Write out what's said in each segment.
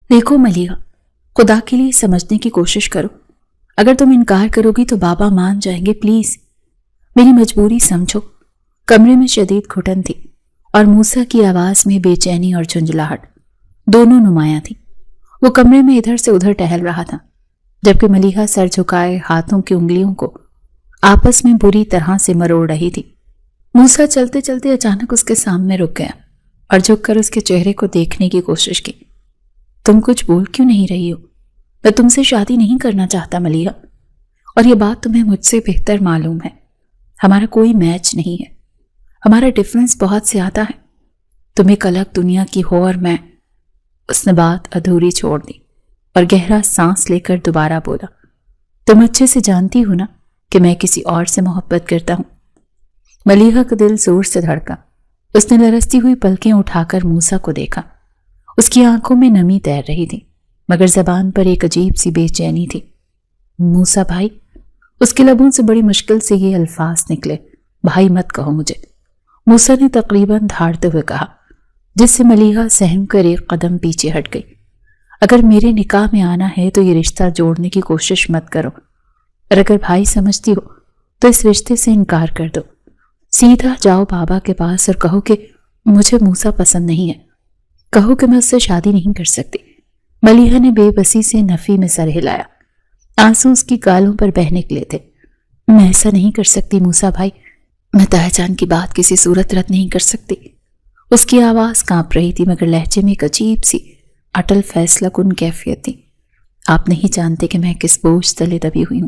دیکھو ملیحہ، خدا کے لیے سمجھنے کی کوشش کرو۔ اگر تم انکار کرو گی تو بابا مان جائیں گے، پلیز میری مجبوری سمجھو۔ کمرے میں شدید گھٹن تھی اور موسیٰ کی آواز میں بے چینی اور جھنجھلاہٹ دونوں نمایاں تھی۔ وہ کمرے میں ادھر سے ادھر ٹہل رہا تھا، جبکہ ملیحہ سر جھکائے ہاتھوں کی انگلیوں کو آپس میں بری طرح سے مروڑ رہی تھی۔ موسیٰ چلتے چلتے اچانک اس کے سامنے رک گیا اور جھک کر اس کے چہرے کو دیکھنے کی کوشش کی۔ تم کچھ بول کیوں نہیں رہی ہو؟ میں تم سے شادی نہیں کرنا چاہتا ملیحہ، اور یہ بات تمہیں مجھ سے بہتر معلوم ہے۔ ہمارا کوئی میچ نہیں ہے، ہمارا ڈفرنس بہت زیادہ ہے۔ تم ایک الگ دنیا کی ہو اور میں۔ اس نے بات ادھوری چھوڑ دی اور گہرا سانس لے کر دوبارہ بولا، تم اچھے سے جانتی ہو نا کہ میں کسی اور سے محبت کرتا ہوں۔ ملیحہ کا دل زور سے دھڑکا۔ اس نے لرزتی ہوئی پلکیں اٹھا کر موسیٰ کو دیکھا۔ اس کی آنکھوں میں نمی تیر رہی تھی، مگر زبان پر ایک عجیب سی بے چینی تھی۔ موسیٰ بھائی، اس کے لبوں سے بڑی مشکل سے یہ الفاظ نکلے، بھائی مت کہو مجھے۔ موسیٰ نے تقریباً دھاڑتے ہوئے کہا، جس سے ملیحہ سہم کر ایک قدم پیچھے ہٹ گئی۔ اگر میرے نکاح میں آنا ہے تو یہ رشتہ جوڑنے کی کوشش مت کرو، اور اگر بھائی سمجھتی ہو تو اس رشتے سے انکار کر دو۔ سیدھا جاؤ بابا کے پاس اور کہو کہ مجھے موسیٰ پسند نہیں ہے، کہو کہ میں اس سے شادی نہیں کر سکتی۔ ملیحہ نے بے بسی سے نفی میں سر ہلایا۔ آنسو اس کی گالوں پر بہہ نکلے تھے۔ میں ایسا نہیں کر سکتی موسیٰ بھائی، میں طاہر جان کی بات کسی صورت رد نہیں کر سکتی۔ اس کی آواز کانپ رہی تھی، مگر لہجے میں ایک عجیب سی اٹل فیصلہ کن کیفیت تھی۔ آپ نہیں جانتے کہ میں کس بوجھ تلے دبی ہوئی ہوں۔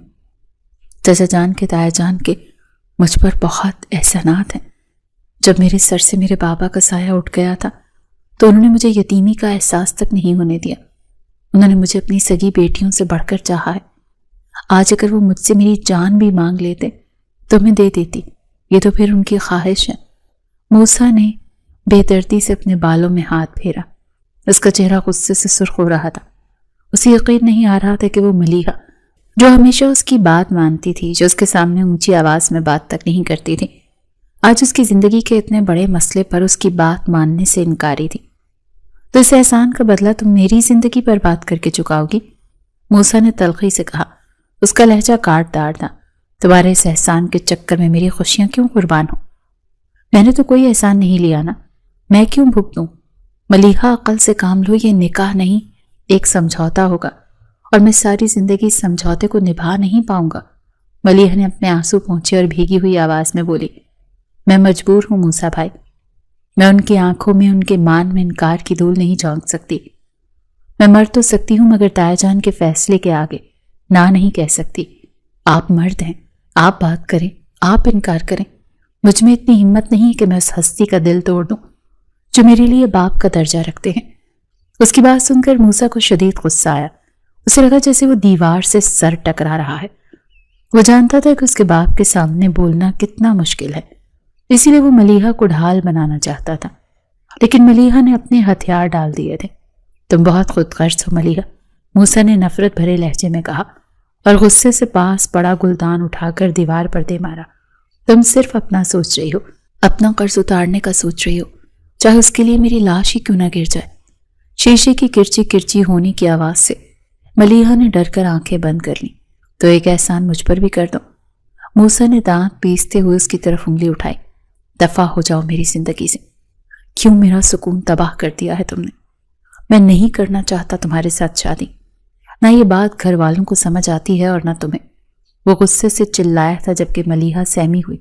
چچا جان کے طاہر جان کے مجھ پر بہت احسانات ہیں۔ جب میرے سر سے میرے بابا کا سایہ اٹھ گیا تھا تو انہوں نے مجھے یتیمی کا احساس تک نہیں ہونے دیا۔ انہوں نے مجھے اپنی سگی بیٹیوں سے بڑھ کر چاہا ہے۔ آج اگر وہ مجھ سے میری جان بھی مانگ لیتے تو میں دے دیتی، یہ تو پھر ان کی خواہش ہے۔ موسیٰ نے بے دردی سے اپنے بالوں میں ہاتھ پھیرا۔ اس کا چہرہ غصے سے سرخ ہو رہا تھا۔ اسے یقین نہیں آ رہا تھا کہ وہ ملیحہ، جو ہمیشہ اس کی بات مانتی تھی، جو اس کے سامنے اونچی آواز میں بات تک نہیں کرتی تھی، آج اس کی زندگی کے اتنے بڑے مسئلے پر اس کی بات ماننے سے انکاری تھی۔ تو اس احسان کا بدلہ تم میری زندگی پر بات کر کے چکاؤ گی؟ موسیٰ نے تلخی سے کہا۔ اس کا لہجہ کاٹ دار تھا۔ تمہارے اس احسان کے چکر میں میری خوشیاں کیوں قربان ہوں؟ میں نے تو کوئی احسان نہیں لیا نا، میں کیوں بھگتوں؟ ملیحہ، عقل سے کام لو، یہ نکاح نہیں ایک سمجھوتا ہوگا، اور میں ساری زندگی اس سمجھوتے کو نبھا نہیں پاؤں گا۔ ملیحہ نے اپنے آنسو پونچھے اور بھیگی ہوئی آواز میں بولی، میں مجبور ہوں موسیٰ بھائی، میں ان کی آنکھوں میں، ان کے مان میں انکار کی دھول نہیں جھونک سکتی۔ میں مر تو سکتی ہوں مگر طاہر جان کے فیصلے کے آگے نہ نہیں کہہ سکتی۔ آپ مرد ہیں، آپ بات کریں، آپ انکار کریں۔ مجھ میں اتنی ہمت نہیں کہ میں اس ہستی کا دل توڑ دوں جو میرے لیے باپ کا درجہ رکھتے ہیں۔ اس کی بات سن کر موسیٰ کو شدید غصہ آیا۔ اسے لگا جیسے وہ دیوار سے سر ٹکرا رہا ہے۔ وہ جانتا تھا کہ اس کے باپ کے سامنے بولنا کتنا مشکل ہے، اسی لیے وہ ملیحہ کو ڈھال بنانا چاہتا تھا، لیکن ملیحہ نے اپنے ہتھیار ڈال دیے تھے۔ تم بہت خود غرض ہو ملیحہ، موسیٰ نے نفرت بھرے لہجے میں کہا، اور غصے سے پاس پڑا گلدان اٹھا کر دیوار پر دے مارا۔ تم صرف اپنا سوچ رہی ہو، اپنا قرض اتارنے کا سوچ رہی ہو، چاہے اس کے لیے میری لاش ہی کیوں نہ گر جائے۔ شیشے کی کرچی کرچی ہونے کی آواز سے ملیحہ نے ڈر کر آنکھیں بند کر لیں۔ تو ایک احسان مجھ پر بھی کر دو۔ موسیٰ نے دانت پیستے ہوئے اس کی طرف انگلی اٹھائی۔ دفع ہو جاؤ میری زندگی سے، کیوں میرا سکون تباہ کر دیا ہے تم نے؟ میں نہیں کرنا چاہتا تمہارے ساتھ شادی، نہ یہ بات گھر والوں کو سمجھ آتی ہے اور نہ تمہیں۔ وہ غصے سے چلایا تھا جبکہ ملیحہ سہمی ہوئی،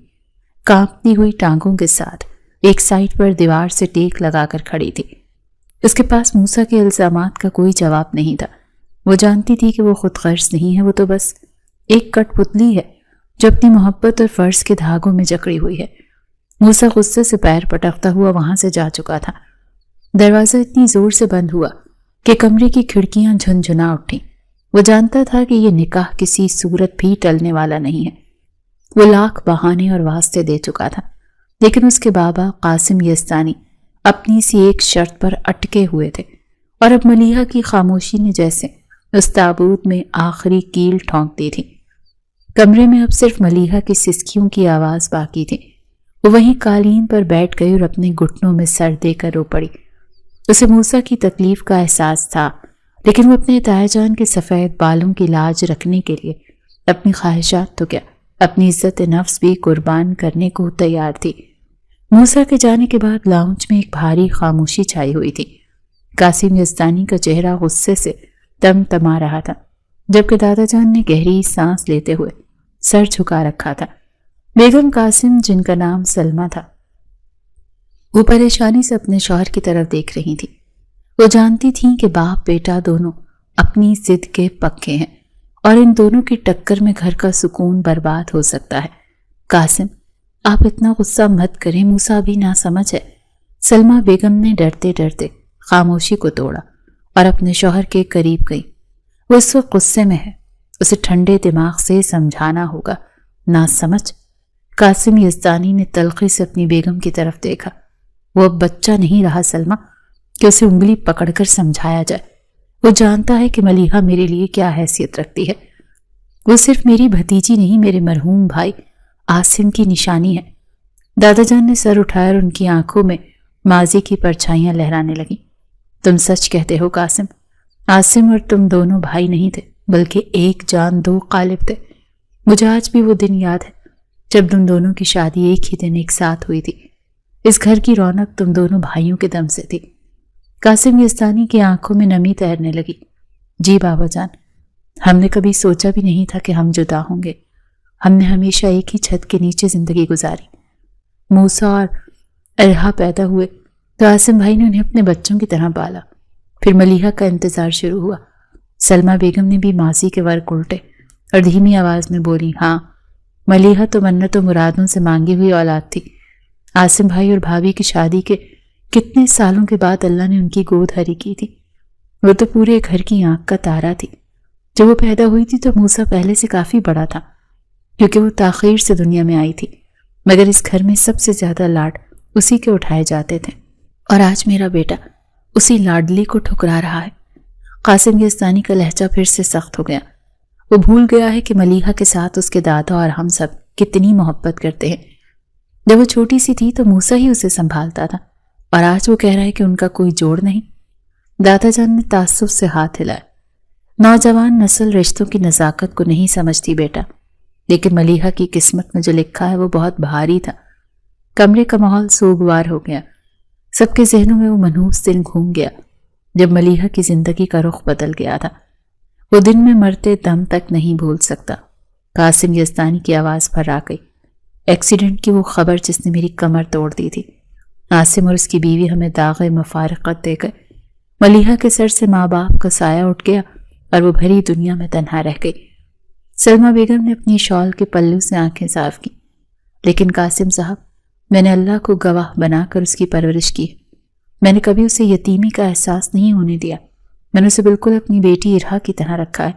کانپتی ہوئی ٹانگوں کے ساتھ ایک سائڈ پر دیوار سے ٹیک لگا کر کھڑی تھی۔ اس کے پاس موسیٰ کے الزامات کا کوئی جواب نہیں تھا۔ وہ جانتی تھی کہ وہ خود غرض نہیں ہے، وہ تو بس ایک کٹ پتلی ہے جو اپنی محبت اور فرض کے دھاگوں میں جکڑی ہوئی ہے۔ موسیٰ غصے سے پیر پٹکتا ہوا وہاں سے جا چکا تھا۔ دروازہ اتنی زور سے بند ہوا کہ کمرے کی کھڑکیاں جھنجھنا اٹھیں۔ وہ جانتا تھا کہ یہ نکاح کسی صورت بھی ٹلنے والا نہیں ہے۔ وہ لاکھ بہانے اور واسطے دے چکا تھا، لیکن اس کے بابا قاسم یزدانی اپنی سی ایک شرط پر اٹکے ہوئے تھے، اور اب ملیحہ کی خاموشی نے جیسے اس تابوت میں آخری کیل ٹھونک دی تھی۔ کمرے میں اب صرف ملیحہ کی سسکیوں کی آواز باقی تھی۔ وہ وہیں قالین پر بیٹھ گئی اور اپنے گھٹنوں میں سر دے کر رو پڑی۔ اسے موسیٰ کی تکلیف کا احساس تھا، لیکن وہ اپنے تایا جان کے سفید بالوں کی لاج رکھنے کے لیے اپنی خواہشات تو کیا اپنی عزت نفس بھی قربان کرنے کو تیار تھی۔ موسیٰ کے جانے کے بعد لاؤنج میں ایک بھاری خاموشی چھائی ہوئی تھی۔ قاسم یزدانی کا چہرہ غصے سے تمتما رہا تھا، جبکہ دادا جان نے گہری سانس لیتے ہوئے سر جھکا رکھا تھا۔ بیگم قاسم، جن کا نام سلمہ تھا، وہ پریشانی سے اپنے شوہر کی طرف دیکھ رہی تھی۔ وہ جانتی تھیں کہ باپ بیٹا دونوں اپنی ضد کے پکے ہیں اور ان دونوں کی ٹکر میں گھر کا سکون برباد ہو سکتا ہے۔ قاسم، آپ اتنا غصہ مت کریں، موسیٰ ابھی نہ سمجھ ہے۔ سلمہ بیگم نے ڈرتے ڈرتے خاموشی کو توڑا اور اپنے شوہر کے قریب گئی۔ وہ اس وقت غصے میں ہے، اسے ٹھنڈے دماغ سے سمجھانا ہوگا۔ نہ سمجھ؟ قاسم یزدانی نے تلخی سے اپنی بیگم کی طرف دیکھا۔ وہ اب بچہ نہیں رہا سلمہ کہ اسے انگلی پکڑ کر سمجھایا جائے۔ وہ جانتا ہے کہ ملیحہ میرے لیے کیا حیثیت رکھتی ہے۔ وہ صرف میری بھتیجی نہیں، میرے مرحوم بھائی عاصم کی نشانی ہے۔ دادا جان نے سر اٹھایا اور ان کی آنکھوں میں ماضی کی پرچھائیاں لہرانے لگیں۔ تم سچ کہتے ہو قاسم، عاصم اور تم دونوں بھائی نہیں تھے، بلکہ ایک جان دو قالب تھے۔ مجھے آج بھی وہ دن یاد ہے جب تم دونوں کی شادی ایک ہی دن ایک ساتھ ہوئی تھی۔ اس گھر کی رونق تم دونوں بھائیوں کے دم سے تھی۔ قاسم یزدانی کی آنکھوں میں نمی تیرنے لگی۔ جی بابا جان، ہم نے کبھی سوچا بھی نہیں تھا کہ ہم جدا ہوں گے۔ ہم نے ہمیشہ ایک ہی چھت کے نیچے زندگی گزاری۔ موسیٰ اور ارحا پیدا ہوئے تو عاصم بھائی نے انہیں اپنے بچوں کی طرح پالا۔ پھر ملیحہ کا انتظار شروع ہوا۔ سلمہ بیگم نے بھی ماضی کے ورق الٹے اور دھیمی آواز میں بولی، ہاں، ملیحہ تو منت و مرادوں سے مانگی ہوئی اولاد تھی۔ عاصم بھائی اور بھابھی کی شادی کے کتنے سالوں کے بعد اللہ نے ان کی گود ہری کی تھی۔ وہ تو پورے گھر کی آنکھ کا تارا تھی۔ جب وہ پیدا ہوئی تھی تو موسیٰ پہلے سے کافی بڑا تھا، کیونکہ وہ تاخیر سے دنیا میں آئی تھی، مگر اس گھر میں سب سے زیادہ لاڈ اسی کے اٹھائے جاتے تھے، اور آج میرا بیٹا اسی لاڈلی کو ٹھکرا رہا ہے۔ قاسم یزدانی کا لہجہ پھر سے سخت ہو گیا۔ وہ بھول گیا ہے کہ ملیحہ کے ساتھ اس کے دادا اور ہم سب کتنی محبت کرتے ہیں۔ جب وہ چھوٹی سی تھی تو موسیٰ ہی اسے سنبھالتا تھا، اور آج وہ کہہ رہا ہے کہ ان کا کوئی جوڑ نہیں۔ دادا جان نے تعصب سے ہاتھ ہلایا۔ نوجوان نسل رشتوں کی نزاکت کو نہیں سمجھتی بیٹا، لیکن ملیحہ کی قسمت میں جو لکھا ہے وہ بہت بھاری تھا۔ کمرے کا ماحول سوگوار ہو گیا۔ سب کے ذہنوں میں وہ منحوس دن گھوم گیا جب ملیحہ کی زندگی کا رخ بدل گیا تھا۔ وہ دن میں مرتے دم تک نہیں بھول سکتا۔ قاسم یزدانی کی آواز پھر گئی۔ ایکسیڈنٹ کی وہ خبر جس نے میری کمر توڑ دی تھی۔ عاصم اور اس کی بیوی ہمیں داغ مفارقت دے گئے۔ ملیحہ کے سر سے ماں باپ کا سایہ اٹھ گیا اور وہ بھری دنیا میں تنہا رہ گئی۔ سلمہ بیگم نے اپنی شال کے پلو سے آنکھیں صاف کی۔ لیکن قاسم صاحب، میں نے اللہ کو گواہ بنا کر اس کی پرورش کی۔ میں نے کبھی اسے یتیمی کا احساس نہیں ہونے دیا۔ میں نے اسے بالکل اپنی بیٹی ارحا کی طرح رکھا ہے۔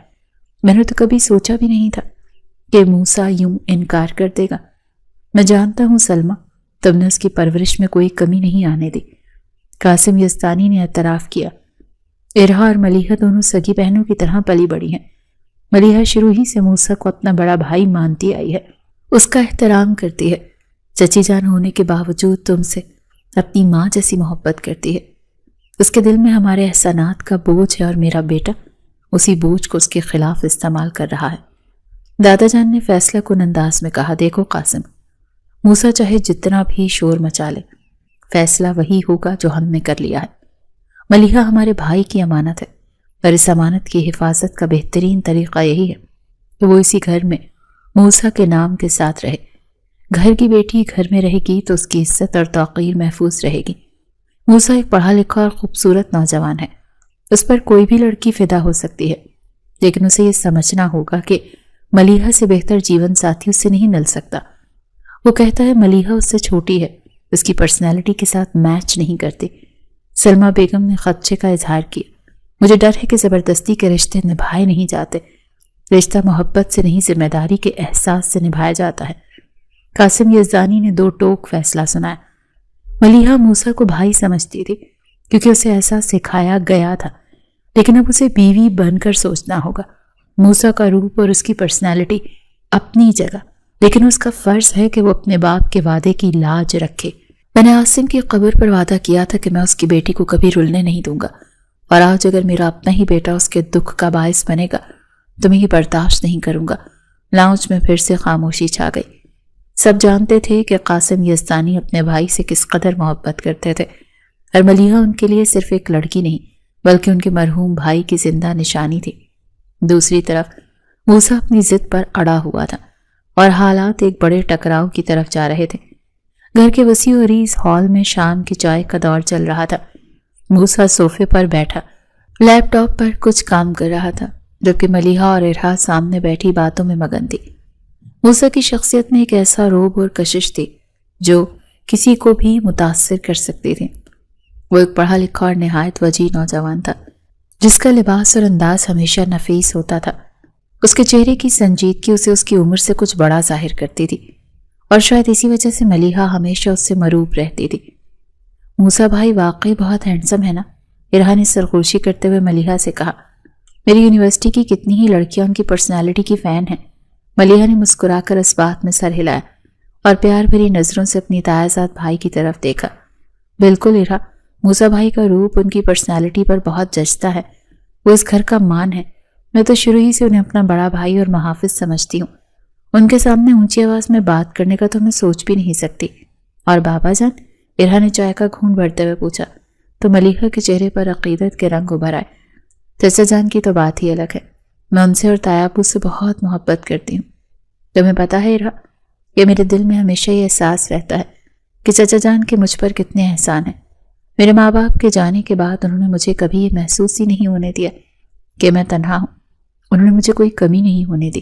میں نے تو کبھی سوچا بھی نہیں تھا کہ موسیٰ یوں انکار کر دے گا۔ میں جانتا ہوں سلمہ، تم نے اس کی پرورش میں کوئی کمی نہیں آنے دی۔ قاسم یزدانی نے اعتراف کیا۔ ارحا اور ملیحہ دونوں سگی بہنوں کی طرح پلی بڑی ہیں۔ ملیحہ شروع ہی سے موسیٰ کو اپنا بڑا بھائی مانتی آئی ہے، اس کا احترام کرتی ہے۔ چچی جان ہونے کے باوجود تم سے اپنی ماں جیسی محبت کرتی ہے۔ اس کے دل میں ہمارے احسانات کا بوجھ ہے، اور میرا بیٹا اسی بوجھ کو اس کے خلاف استعمال کر رہا ہے۔ دادا جان نے فیصلہ کن انداز میں کہا، دیکھو قاسم، موسیٰ چاہے جتنا بھی شور مچا لے، فیصلہ وہی ہوگا جو ہم نے کر لیا ہے۔ ملیحہ ہمارے بھائی کی امانت ہے، اور اس امانت کی حفاظت کا بہترین طریقہ یہی ہے کہ وہ اسی گھر میں موسیٰ کے نام کے ساتھ رہے۔ گھر کی بیٹی گھر میں رہے گی تو اس کی عزت اور توقیر محفوظ رہے گی۔ موسیٰ ایک پڑھا لکھا اور خوبصورت نوجوان ہے، اس پر کوئی بھی لڑکی فدا ہو سکتی ہے، لیکن اسے یہ سمجھنا ہوگا کہ ملیحہ سے بہتر جیون ساتھی اس سے نہیں مل سکتا۔ وہ کہتا ہے ملیحہ اس سے چھوٹی ہے، اس کی پرسنالٹی کے ساتھ میچ نہیں کرتی۔ سلمہ بیگم نے خدشے کا اظہار کیا۔ مجھے ڈر ہے کہ زبردستی کے رشتے نبھائے نہیں جاتے، رشتہ محبت سے نہیں ذمہ داری کے احساس سے نبھایا جاتا ہے۔ قاسم یزدانی نے دو ٹوک فیصلہ سنایا۔ ملیحہ موسیٰ کو بھائی سمجھتی تھی کیونکہ اسے ایسا سکھایا گیا تھا، لیکن اب اسے بیوی بن کر سوچنا ہوگا۔ موسیٰ کا روپ اور اس کی پرسنالٹی اپنی جگہ، لیکن اس کا فرض ہے کہ وہ اپنے باپ کے وعدے کی لاج رکھے۔ میں نے عاصم کی قبر پر وعدہ کیا تھا کہ میں اس کی بیٹی کو کبھی رلنے نہیں دوں گا، اور آج اگر میرا اپنا ہی بیٹا اس کے دکھ کا باعث بنے گا تو میں یہ برداشت نہیں کروں گا۔ لاؤنج میں پھر سے خاموشی چھا گئی۔ سب جانتے تھے کہ قاسم یزدانی اپنے بھائی سے کس قدر محبت کرتے تھے، اور ملیحہ ان کے لیے صرف ایک لڑکی نہیں بلکہ ان کے مرحوم بھائی کی زندہ نشانی تھی۔ دوسری طرف موسیٰ اپنی ضد پر اڑا ہوا تھا اور حالات ایک بڑے ٹکراؤ کی طرف جا رہے تھے۔ گھر کے وسیع و عریض ہال میں شام کی چائے کا دور چل رہا تھا۔ موسیٰ صوفے پر بیٹھا لیپ ٹاپ پر کچھ کام کر رہا تھا، جبکہ ملیحہ اور ارحا سامنے بیٹھی باتوں میں مگن تھی۔ موسیٰ کی شخصیت میں ایک ایسا روب اور کشش تھی جو کسی کو بھی متاثر کر سکتی تھی۔ وہ ایک پڑھا لکھا اور نہایت وجیح نوجوان تھا جس کا لباس اور انداز ہمیشہ نفیس ہوتا تھا۔ اس کے چہرے کی سنجیدگی اسے اس کی عمر سے کچھ بڑا ظاہر کرتی تھی، اور شاید اسی وجہ سے ملیحہ ہمیشہ اس سے مروب رہتی تھی۔ موسیٰ بھائی واقعی بہت ہینڈسم ہے نا؟ ارحا نے سرخوشی کرتے ہوئے ملیحہ سے کہا۔ میری یونیورسٹی کی کتنی ہی لڑکیاں ان کی پرسنالٹی کی فین ہیں۔ ملیحہ نے مسکرا کر اس بات میں سر ہلایا اور پیار بھری نظروں سے اپنی تایازاد بھائی کی طرف دیکھا۔ بالکل ارحا، موسیٰ بھائی کا روپ ان کی پرسنالٹی پر بہت جچتا ہے۔ وہ اس گھر کا مان ہے۔ میں تو شروع ہی سے انہیں اپنا بڑا بھائی اور محافظ سمجھتی ہوں۔ ان کے سامنے اونچی آواز میں بات کرنے کا تو میں سوچ بھی نہیں سکتی۔ اور بابا جان؟ ارحا نے چائے کا گھونٹ بھرتے ہوئے پوچھا تو ملیحہ کے چہرے پر عقیدت کے رنگ ابھر آئے۔ چچا جان کی تو بات ہی الگ ہے۔ میں ان سے اور تایا ابو سے بہت محبت کرتی ہوں۔ تمہیں پتا ہے ارحا، یہ میرے دل میں ہمیشہ یہ احساس رہتا ہے کہ چچا جان کے مجھ پر کتنے احسان ہیں۔ میرے ماں باپ کے جانے کے بعد انہوں نے مجھے کبھی یہ محسوس ہی نہیں ہونے دیا کہ میں تنہا ہوں۔ انہوں نے مجھے کوئی کمی نہیں ہونے دی،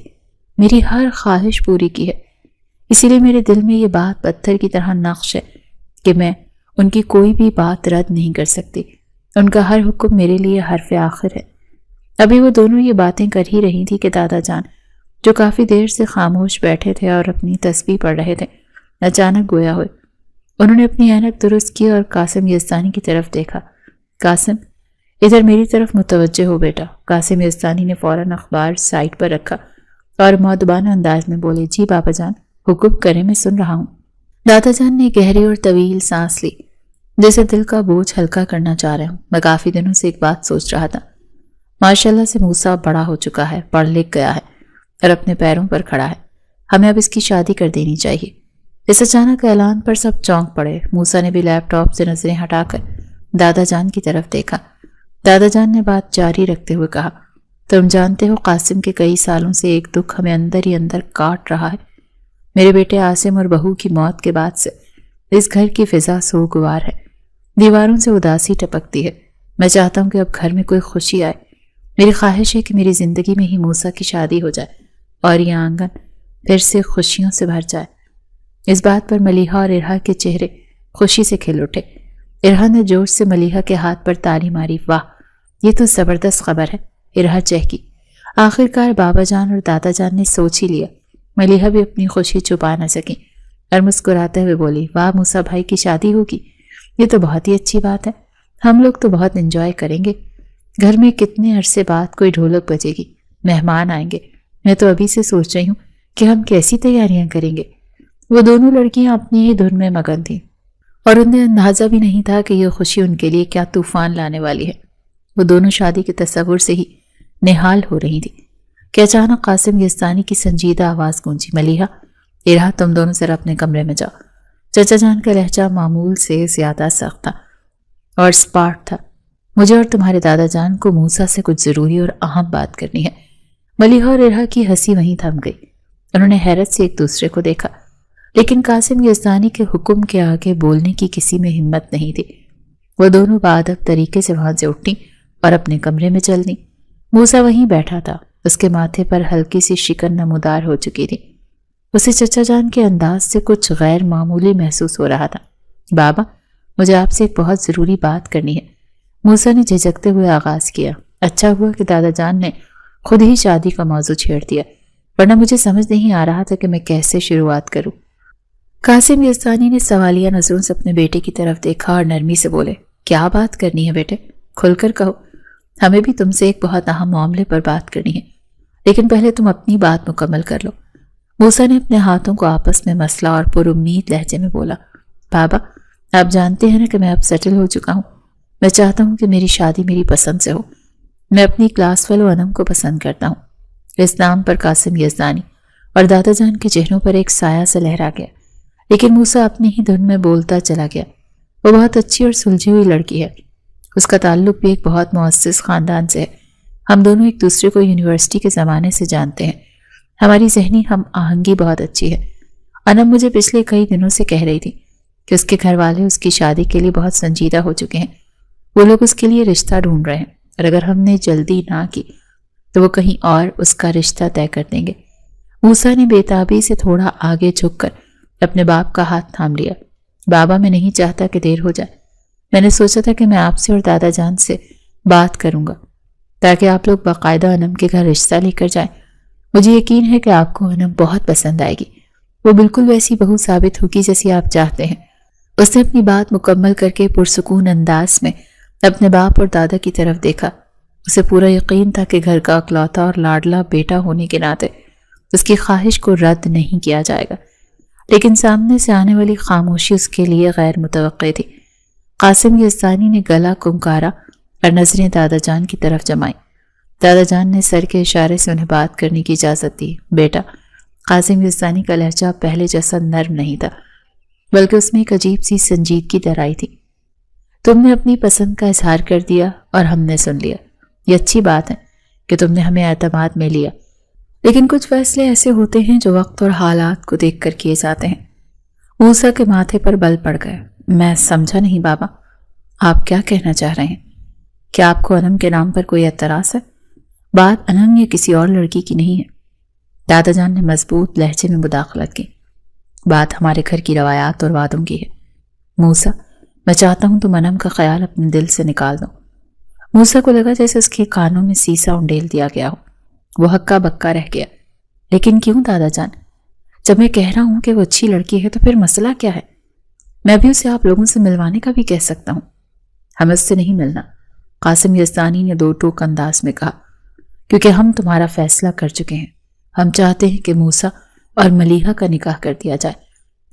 میری ہر خواہش پوری کی ہے۔ اسی لیے میرے دل میں یہ بات پتھر کی طرح نقش ہے کہ میں ان کی کوئی بھی بات رد نہیں کر سکتی۔ ان کا ہر حکم میرے لیے حرف آخر ہے۔ ابھی وہ دونوں یہ باتیں کر ہی رہی تھی کہ دادا جان، جو کافی دیر سے خاموش بیٹھے تھے اور اپنی تسبیح پڑھ رہے تھے، اچانک گویا ہوئے۔ انہوں نے اپنی اینک درست کی اور قاسم یزدانی کی طرف دیکھا۔ قاسم، ادھر میری طرف متوجہ ہو بیٹا۔ قاسم یزدانی نے فوراً اخبار سائٹ پر رکھا اور مؤدبانہ انداز میں بولے، جی بابا جان، حکم کریں، میں سن رہا ہوں۔ دادا جان نے گہری اور طویل سانس لی، جیسے دل کا بوجھ ہلکا کرنا چاہ رہے ہوں۔ میں کافی دنوں سے ایک بات سوچ رہا تھا۔ ماشاءاللہ سے موسیٰ بڑا ہو چکا ہے، پڑھ لکھ گیا ہے اور اپنے پیروں پر کھڑا ہے۔ ہمیں اب اس کی شادی کر دینی چاہیے۔ اس اچانک اعلان پر سب چونک پڑے۔ موسیٰ نے بھی لیپ ٹاپ سے نظریں ہٹا کر دادا جان کی طرف دیکھا۔ دادا جان نے بات جاری رکھتے ہوئے کہا، تم جانتے ہو قاسم کے کئی سالوں سے ایک دکھ ہمیں اندر ہی اندر کاٹ رہا ہے۔ میرے بیٹے عاصم اور بہو کی موت کے بعد سے اس گھر کی فضا سوگوار ہے، دیواروں سے اداسی ٹپکتی ہے۔ میں چاہتا ہوں کہ اب گھر میں کوئی خوشی آئے۔ میری خواہش ہے کہ میری زندگی میں ہی موسیٰ کی شادی ہو جائے اور یہ آنگن پھر سے خوشیوں سے بھر جائے۔ اس بات پر ملیحہ اور ارحا کے چہرے خوشی سے کھل اٹھے۔ ارحا نے جوش سے ملیحہ کے ہاتھ پر تالی ماری۔ واہ، یہ تو زبردست خبر ہے، ارحا چہکی۔ آخرکار بابا جان اور دادا جان نے سوچ ہی لیا۔ ملیحہ بھی اپنی خوشی چھپا نہ سکی اور مسکراتے ہوئے بولی، واہ موسیٰ بھائی کی شادی ہوگی، یہ تو بہت ہی اچھی بات ہے۔ ہم لوگ تو بہت انجوائے کریں گے۔ گھر میں کتنے عرصے بعد کوئی ڈھولک بجے گی، مہمان آئیں گے۔ میں تو ابھی سے سوچ رہی ہوں کہ ہم کیسی تیاریاں کریں گے۔ وہ دونوں لڑکیاں اپنی ہی دھن میں مگن تھیں اور انہیں اندازہ بھی نہیں تھا کہ یہ خوشی ان کے لیے کیا طوفان لانے والی ہے۔ وہ دونوں شادی کے تصور سے ہی نہال ہو رہی تھی کہ اچانک قاسم یزدانی کی سنجیدہ آواز گونجی، ملیحہ، ارحا، تم دونوں ذرا اپنے کمرے میں جاؤ۔ چچا جان کا لہجہ معمول سے زیادہ سخت تھا اور سپاٹ تھا۔ مجھے اور تمہارے دادا جان کو موسیٰ سے کچھ ضروری اور اہم بات کرنی ہے۔ ملیحہ اور ارحا کی ہنسی وہیں تھم گئی۔ انہوں نے حیرت سے ایک دوسرے کو دیکھا، لیکن قاسم یزدانی کے حکم کے آگے بولنے کی کسی میں ہمت نہیں تھی۔ وہ دونوں بادب طریقے سے وہاں سے اٹھیں اور اپنے کمرے میں چل دیں۔ موسیٰ وہیں بیٹھا تھا، اس کے ماتھے پر ہلکی سی شکن نمودار ہو چکی تھی۔ اسے چچا جان کے انداز سے کچھ غیر معمولی محسوس ہو رہا تھا۔ بابا، مجھے آپ سے ایک بہت ضروری بات کرنی ہے، موسیٰ نے جھجکتے ہوئے آغاز کیا۔ اچھا ہوا کہ دادا جان نے خود ہی شادی کا موضوع چھیڑ دیا، ورنہ مجھے سمجھ نہیں آ رہا تھا کہ میں کیسے شروعات کروں۔ قاسم یزدانی نے سوالیہ نظروں سے اپنے بیٹے کی طرف دیکھا اور نرمی سے بولے، کیا بات کرنی ہے بیٹے؟ کھل کر کہو، ہمیں بھی تم سے ایک بہت اہم معاملے پر بات کرنی ہے، لیکن پہلے تم اپنی بات مکمل کر لو۔ موسیٰ نے اپنے ہاتھوں کو آپس میں مسلا اور پر امید لہجے میں بولا، بابا، آپ جانتے ہیں نا کہ میں اب سیٹل ہو چکا ہوں۔ میں چاہتا ہوں کہ میری شادی میری پسند سے ہو۔ میں اپنی کلاس فیلو انم کو پسند کرتا ہوں۔ اس نام پر قاسم یزدانی اور دادا جان کے چہروں پر ایک سایہ سے لہرا گیا، لیکن موسیٰ اپنی ہی دھن میں بولتا چلا گیا۔ وہ بہت اچھی اور سلجھی ہوئی لڑکی ہے۔ اس کا تعلق بھی ایک بہت معزز خاندان سے ہے۔ ہم دونوں ایک دوسرے کو یونیورسٹی کے زمانے سے جانتے ہیں۔ ہماری ذہنی ہم آہنگی بہت اچھی ہے۔ انم مجھے پچھلے کئی دنوں سے کہہ رہی تھی کہ اس کے گھر والے اس کی شادی کے لیے بہت سنجیدہ ہو چکے ہیں۔ وہ لوگ اس کے لیے رشتہ ڈھونڈ رہے ہیں، اور اگر ہم نے جلدی نہ کی تو وہ کہیں اور اس کا رشتہ طے کر دیں گے۔ موسیٰ نے بے تابی سے تھوڑا آگے جھک کر اپنے باپ کا ہاتھ تھام لیا۔ بابا، میں نہیں چاہتا کہ دیر ہو جائے۔ میں نے سوچا تھا کہ میں آپ سے اور دادا جان سے بات کروں گا تاکہ آپ لوگ باقاعدہ انم کے گھر رشتہ لے کر جائیں۔ مجھے یقین ہے کہ آپ کو انم بہت پسند آئے گی۔ وہ بالکل ویسی بہو ثابت ہوگی جیسی آپ چاہتے ہیں۔ اس نے اپنی بات مکمل کر کے پرسکون انداز میں اپنے باپ اور دادا کی طرف دیکھا۔ اسے پورا یقین تھا کہ گھر کا اکلوتا اور لاڈلا بیٹا ہونے کے ناطے اس کی خواہش کو رد نہیں کیا جائے گا، لیکن سامنے سے آنے والی خاموشی اس کے لیے غیر متوقع تھی۔ قاسم یزدانی نے گلا کنکارا اور نظریں دادا جان کی طرف جمائیں۔ دادا جان نے سر کے اشارے سے انہیں بات کرنے کی اجازت دی۔ بیٹا، قاسم یزدانی کا لہجہ پہلے جیسا نرم نہیں تھا، بلکہ اس میں ایک عجیب سی سنجیدگی درائی تھی۔ تم نے اپنی پسند کا اظہار کر دیا اور ہم نے سن لیا۔ یہ اچھی بات ہے کہ تم نے ہمیں اعتماد میں لیا، لیکن کچھ فیصلے ایسے ہوتے ہیں جو وقت اور حالات کو دیکھ کر کیے جاتے ہیں۔ موسیٰ کے ماتھے پر بل پڑ گئے۔ میں سمجھا نہیں بابا، آپ کیا کہنا چاہ رہے ہیں؟ کیا آپ کو انم کے نام پر کوئی اعتراض ہے؟ بات انم یا کسی اور لڑکی کی نہیں ہے۔ دادا جان نے مضبوط لہجے میں مداخلت کی۔ بات ہمارے گھر کی روایات اور وعدوں کی ہے۔ موسیٰ، میں چاہتا ہوں تم انم کا خیال اپنے دل سے نکال دو۔ موسیٰ کو لگا جیسے اس کے کانوں میں سیسا انڈیل دیا گیا ہو۔ وہ ہکا بکا رہ گیا۔ لیکن کیوں دادا جان؟ جب میں کہہ رہا ہوں کہ وہ اچھی لڑکی ہے تو پھر مسئلہ کیا ہے؟ میں بھی اسے آپ لوگوں سے ملوانے کا بھی کہہ سکتا ہوں۔ ہم اس سے نہیں ملنا، قاسم یزدانی نے دو ٹوک انداز میں کہا، کیونکہ ہم تمہارا فیصلہ کر چکے ہیں۔ ہم چاہتے ہیں کہ موسیٰ اور ملیحہ کا نکاح کر دیا جائے۔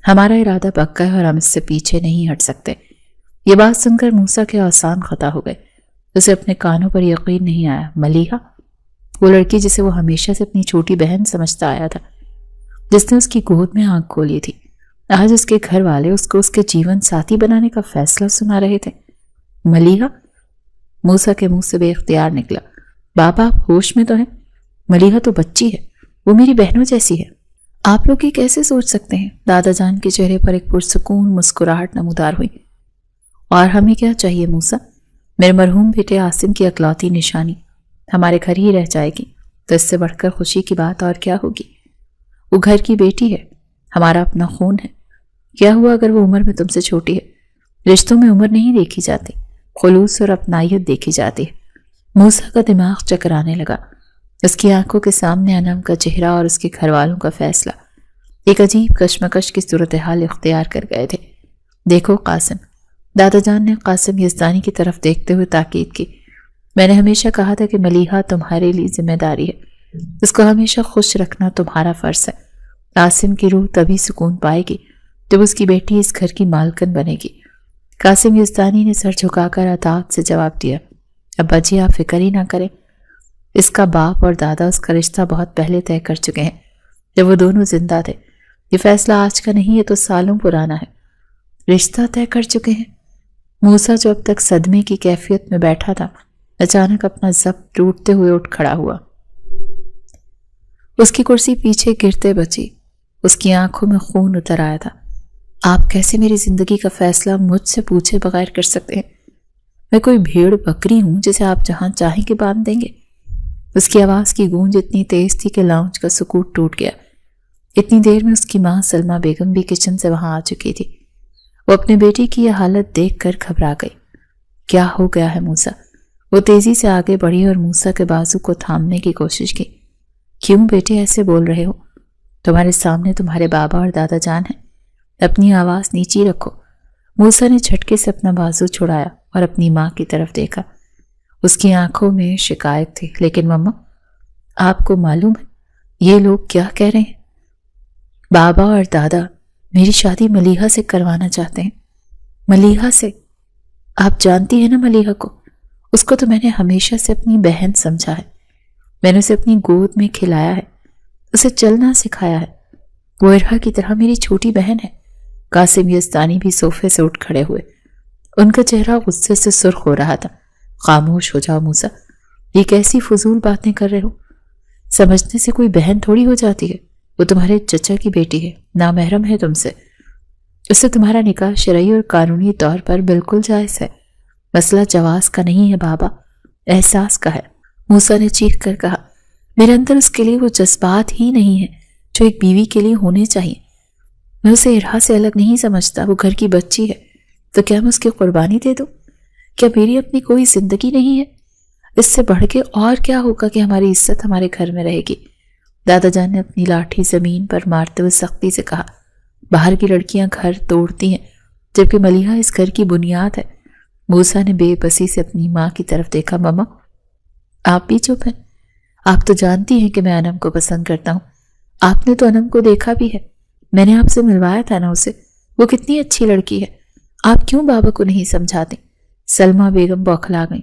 ہمارا ارادہ پکا ہے اور ہم اس سے پیچھے نہیں ہٹ سکتے۔ یہ بات سن کر موسیٰ کے آسان خطا ہو گئے۔ اسے اپنے کانوں پر یقین نہیں آیا۔ ملیحہ؟ وہ لڑکی جسے وہ ہمیشہ سے اپنی چھوٹی بہن سمجھتا آیا تھا، جس نے اس کی گود میں آنکھ کھولی تھی، آج اس کے گھر والے اس کو اس کے جیون ساتھی بنانے کا فیصلہ سنا رہے تھے۔ ملیحہ؟ موسیٰ کے منہ سے بے اختیار نکلا۔ بابا، آپ ہوش میں تو ہیں؟ ملیحہ تو بچی ہے، وہ میری بہنوں جیسی ہے۔ آپ لوگ یہ کیسے سوچ سکتے ہیں؟ دادا جان کے چہرے پر ایک پرسکون مسکراہٹ نمودار ہوئی۔ اور ہمیں کیا چاہیے موسیٰ؟ میرے مرحوم بیٹے عاصم کی اکلوتی نشانی ہمارے گھر ہی رہ جائے گی، تو اس سے بڑھ کر خوشی کی بات اور کیا ہوگی؟ وہ گھر کی بیٹی ہے، ہمارا اپنا خون ہے۔ کیا ہوا اگر وہ عمر میں تم سے چھوٹی ہے؟ رشتوں میں عمر نہیں دیکھی جاتی، خلوص اور اپنائیت دیکھی جاتی ہے۔ موسیٰ کا دماغ چکرانے لگا۔ اس کی آنکھوں کے سامنے انم کا چہرہ اور اس کے گھر والوں کا فیصلہ ایک عجیب کشمکش کی صورتحال اختیار کر گئے تھے۔ دیکھو قاسم، دادا جان نے قاسم یزدانی کی طرف دیکھتے ہوئے تاکید کی، میں نے ہمیشہ کہا تھا کہ ملیحہ تمہارے لیے ذمہ داری ہے۔ اس کو ہمیشہ خوش رکھنا تمہارا فرض ہے۔ قاسم کی روح تبھی سکون پائے گی جب اس کی بیٹی اس گھر کی مالکن بنے گی۔ قاسم یزدانی نے سر جھکا کر اطاعت سے جواب دیا۔ ابا جی، آپ فکر ہی نہ کریں، اس کا باپ اور دادا اس کا رشتہ بہت پہلے طے کر چکے ہیں، جب وہ دونوں زندہ تھے۔ یہ فیصلہ آج کا نہیں، یہ تو سالوں پرانا ہے۔ رشتہ طے کر چکے ہیں؟ موسیٰ جو اب تک صدمے کی کیفیت میں بیٹھا تھا، اچانک اپنا ضبط ٹوٹتے ہوئے اٹھ کھڑا ہوا۔ اس کی کرسی پیچھے گرتے بچی، اس کی آنکھوں میں خون اتر آیا تھا۔ آپ کیسے میری زندگی کا فیصلہ مجھ سے پوچھے بغیر کر سکتے ہیں؟ میں کوئی بھیڑ بکری ہوں جسے آپ جہاں چاہیں کہ باندھ دیں گے؟ اس کی آواز کی گونج اتنی تیز تھی کہ لاؤنج کا سکوت ٹوٹ گیا۔ اتنی دیر میں اس کی ماں سلمہ بیگم بھی کچن سے وہاں آ چکی تھی۔ وہ اپنے بیٹی کی یہ حالت دیکھ کر گھبرا گئی۔ کیا ہو گیا ہے موسیٰ؟ وہ تیزی سے آگے بڑھی اور موسیٰ کے بازو کو تھامنے کی کوشش کی۔ کیوں بیٹے ایسے بول رہے ہو؟ تمہارے سامنے تمہارے بابا اور دادا جان ہیں، اپنی آواز نیچی رکھو۔ موسیٰ نے جھٹکے سے اپنا بازو چھڑایا اور اپنی ماں کی طرف دیکھا۔ اس کی آنکھوں میں شکایت تھی۔ لیکن مما، آپ کو معلوم ہے یہ لوگ کیا کہہ رہے ہیں؟ بابا اور دادا میری شادی ملیحہ سے کروانا چاہتے ہیں۔ ملیحہ سے؟ آپ جانتی ہیں نا ملیحہ کو، اس کو تو میں نے ہمیشہ سے اپنی بہن سمجھا ہے۔ میں نے اسے اپنی گود میں کھلایا ہے، اسے چلنا سکھایا ہے۔ وہ ارہا کی طرح میری چھوٹی بہن ہے۔ قاسم یزدانی بھی صوفے سے اٹھ کھڑے ہوئے۔ ان کا چہرہ غصے سے سرخ ہو رہا تھا۔ خاموش ہو جاؤ موسیٰ، یہ کیسی فضول باتیں کر رہے ہو؟ سمجھنے سے کوئی بہن تھوڑی ہو جاتی ہے، وہ تمہارے چچا کی بیٹی ہے، نامحرم ہے تم سے۔ اس سے تمہارا نکاح شرعی اور قانونی طور پر بالکل جائز ہے۔ مسئلہ جواز کا نہیں ہے بابا، احساس کا ہے۔ موسیٰ نے چیخ کر کہا، میرے اندر اس کے لیے وہ جذبات ہی نہیں ہیں جو ایک بیوی کے لیے ہونے چاہیے۔ میں اسے ارہا سے الگ نہیں سمجھتا، وہ گھر کی بچی ہے، تو کیا میں اس کی قربانی دے دوں؟ کیا میری اپنی کوئی زندگی نہیں ہے؟ اس سے بڑھ کے اور کیا ہوگا کہ ہماری عزت ہمارے گھر میں رہے گی؟ دادا جان نے اپنی لاٹھی زمین پر مارتے ہوئے سختی سے کہا، باہر کی لڑکیاں گھر توڑتی ہیں جبکہ ملیحہ اس گھر کی بنیاد ہے۔ موسیٰ نے بے بسی سے اپنی ماں کی طرف دیکھا، ماما آپ بھی چپ ہیں؟ آپ تو جانتی ہیں کہ میں انم کو پسند کرتا ہوں۔ آپ نے تو انم کو دیکھا بھی ہے، میں نے آپ سے ملوایا تھا نا اسے، وہ کتنی اچھی لڑکی ہے۔ آپ کیوں بابا کو نہیں سمجھاتے؟ سلمہ بیگم بوکھلا گئی۔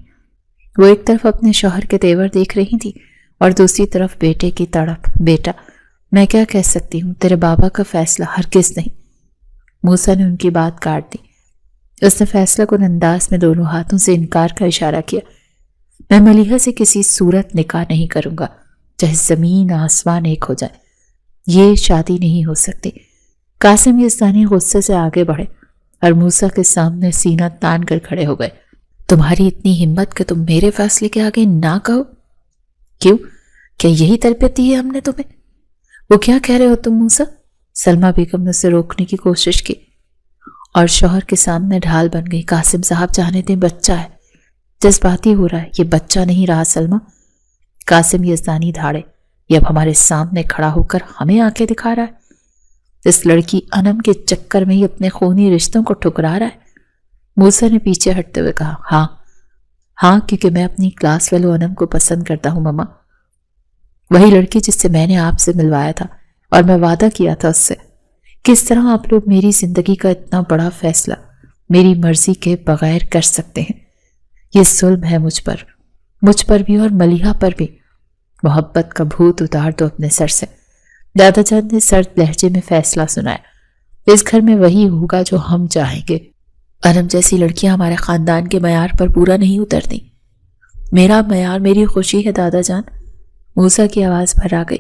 وہ ایک طرف اپنے شوہر کے تیور دیکھ رہی تھی اور دوسری طرف بیٹے کی تڑپ۔ بیٹا، میں کیا کہہ سکتی ہوں، تیرے بابا کا فیصلہ ہرگز نہیں۔ موسیٰ نے ان کی بات کاٹ دی۔ اس نے فیصلہ کن انداز میں دونوں ہاتھوں سے انکار کا اشارہ کیا۔ میں ملیحہ سے کسی صورت نکاح نہیں کروں گا، چاہے زمین آسمان ایک ہو جائے، یہ شادی نہیں ہو سکتی۔ قاسم یزدانی غصے سے آگے بڑھے اور موسیٰ کے سامنے سینہ تان کر کھڑے ہو گئے۔ تمہاری اتنی ہمت کہ تم میرے فیصلے کے آگے نہ کہو؟ کیوں؟ کیا یہی تربیت دی ہے ہم نے تمہیں؟ وہ کیا کہہ رہے ہو تم موسیٰ؟ سلمہ بیگم نے اسے روکنے کی کوشش کی اور شوہر کے سامنے ڈھال بن گئی۔ قاسم صاحب جانے دیں، بچہ ہے، جذباتی ہو رہا ہے، یہ بچہ نہیں رہا سلمہ۔ قاسم یزدانی دھاڑے، یہ اب ہمارے سامنے کھڑا ہو کر ہمیں آنکھیں دکھا رہا ہے، اس لڑکی انم کے چکر میں ہی اپنے خونی رشتوں کو ٹھکرا رہا ہے۔ موسیٰ نے پیچھے ہٹتے ہوئے کہا، ہاں کیونکہ میں اپنی کلاس فیلو انم کو پسند کرتا ہوں ماما، وہی لڑکی جس سے میں نے آپ سے ملوایا تھا اور میں وعدہ کیا تھا اس سے۔ کس طرح آپ لوگ میری زندگی کا اتنا بڑا فیصلہ میری مرضی کے بغیر کر سکتے ہیں؟ یہ ظلم ہے مجھ پر بھی اور ملیحہ پر بھی۔ محبت کا بھوت اتار دو اپنے سر سے۔ دادا جان نے سرد لہجے میں فیصلہ سنایا، اس گھر میں وہی ہوگا جو ہم چاہیں گے۔ انم جیسی لڑکیاں ہمارے خاندان کے معیار پر پورا نہیں اترتی۔ میرا معیار میری خوشی ہے دادا جان، موسیٰ کی آواز بھر آ گئی،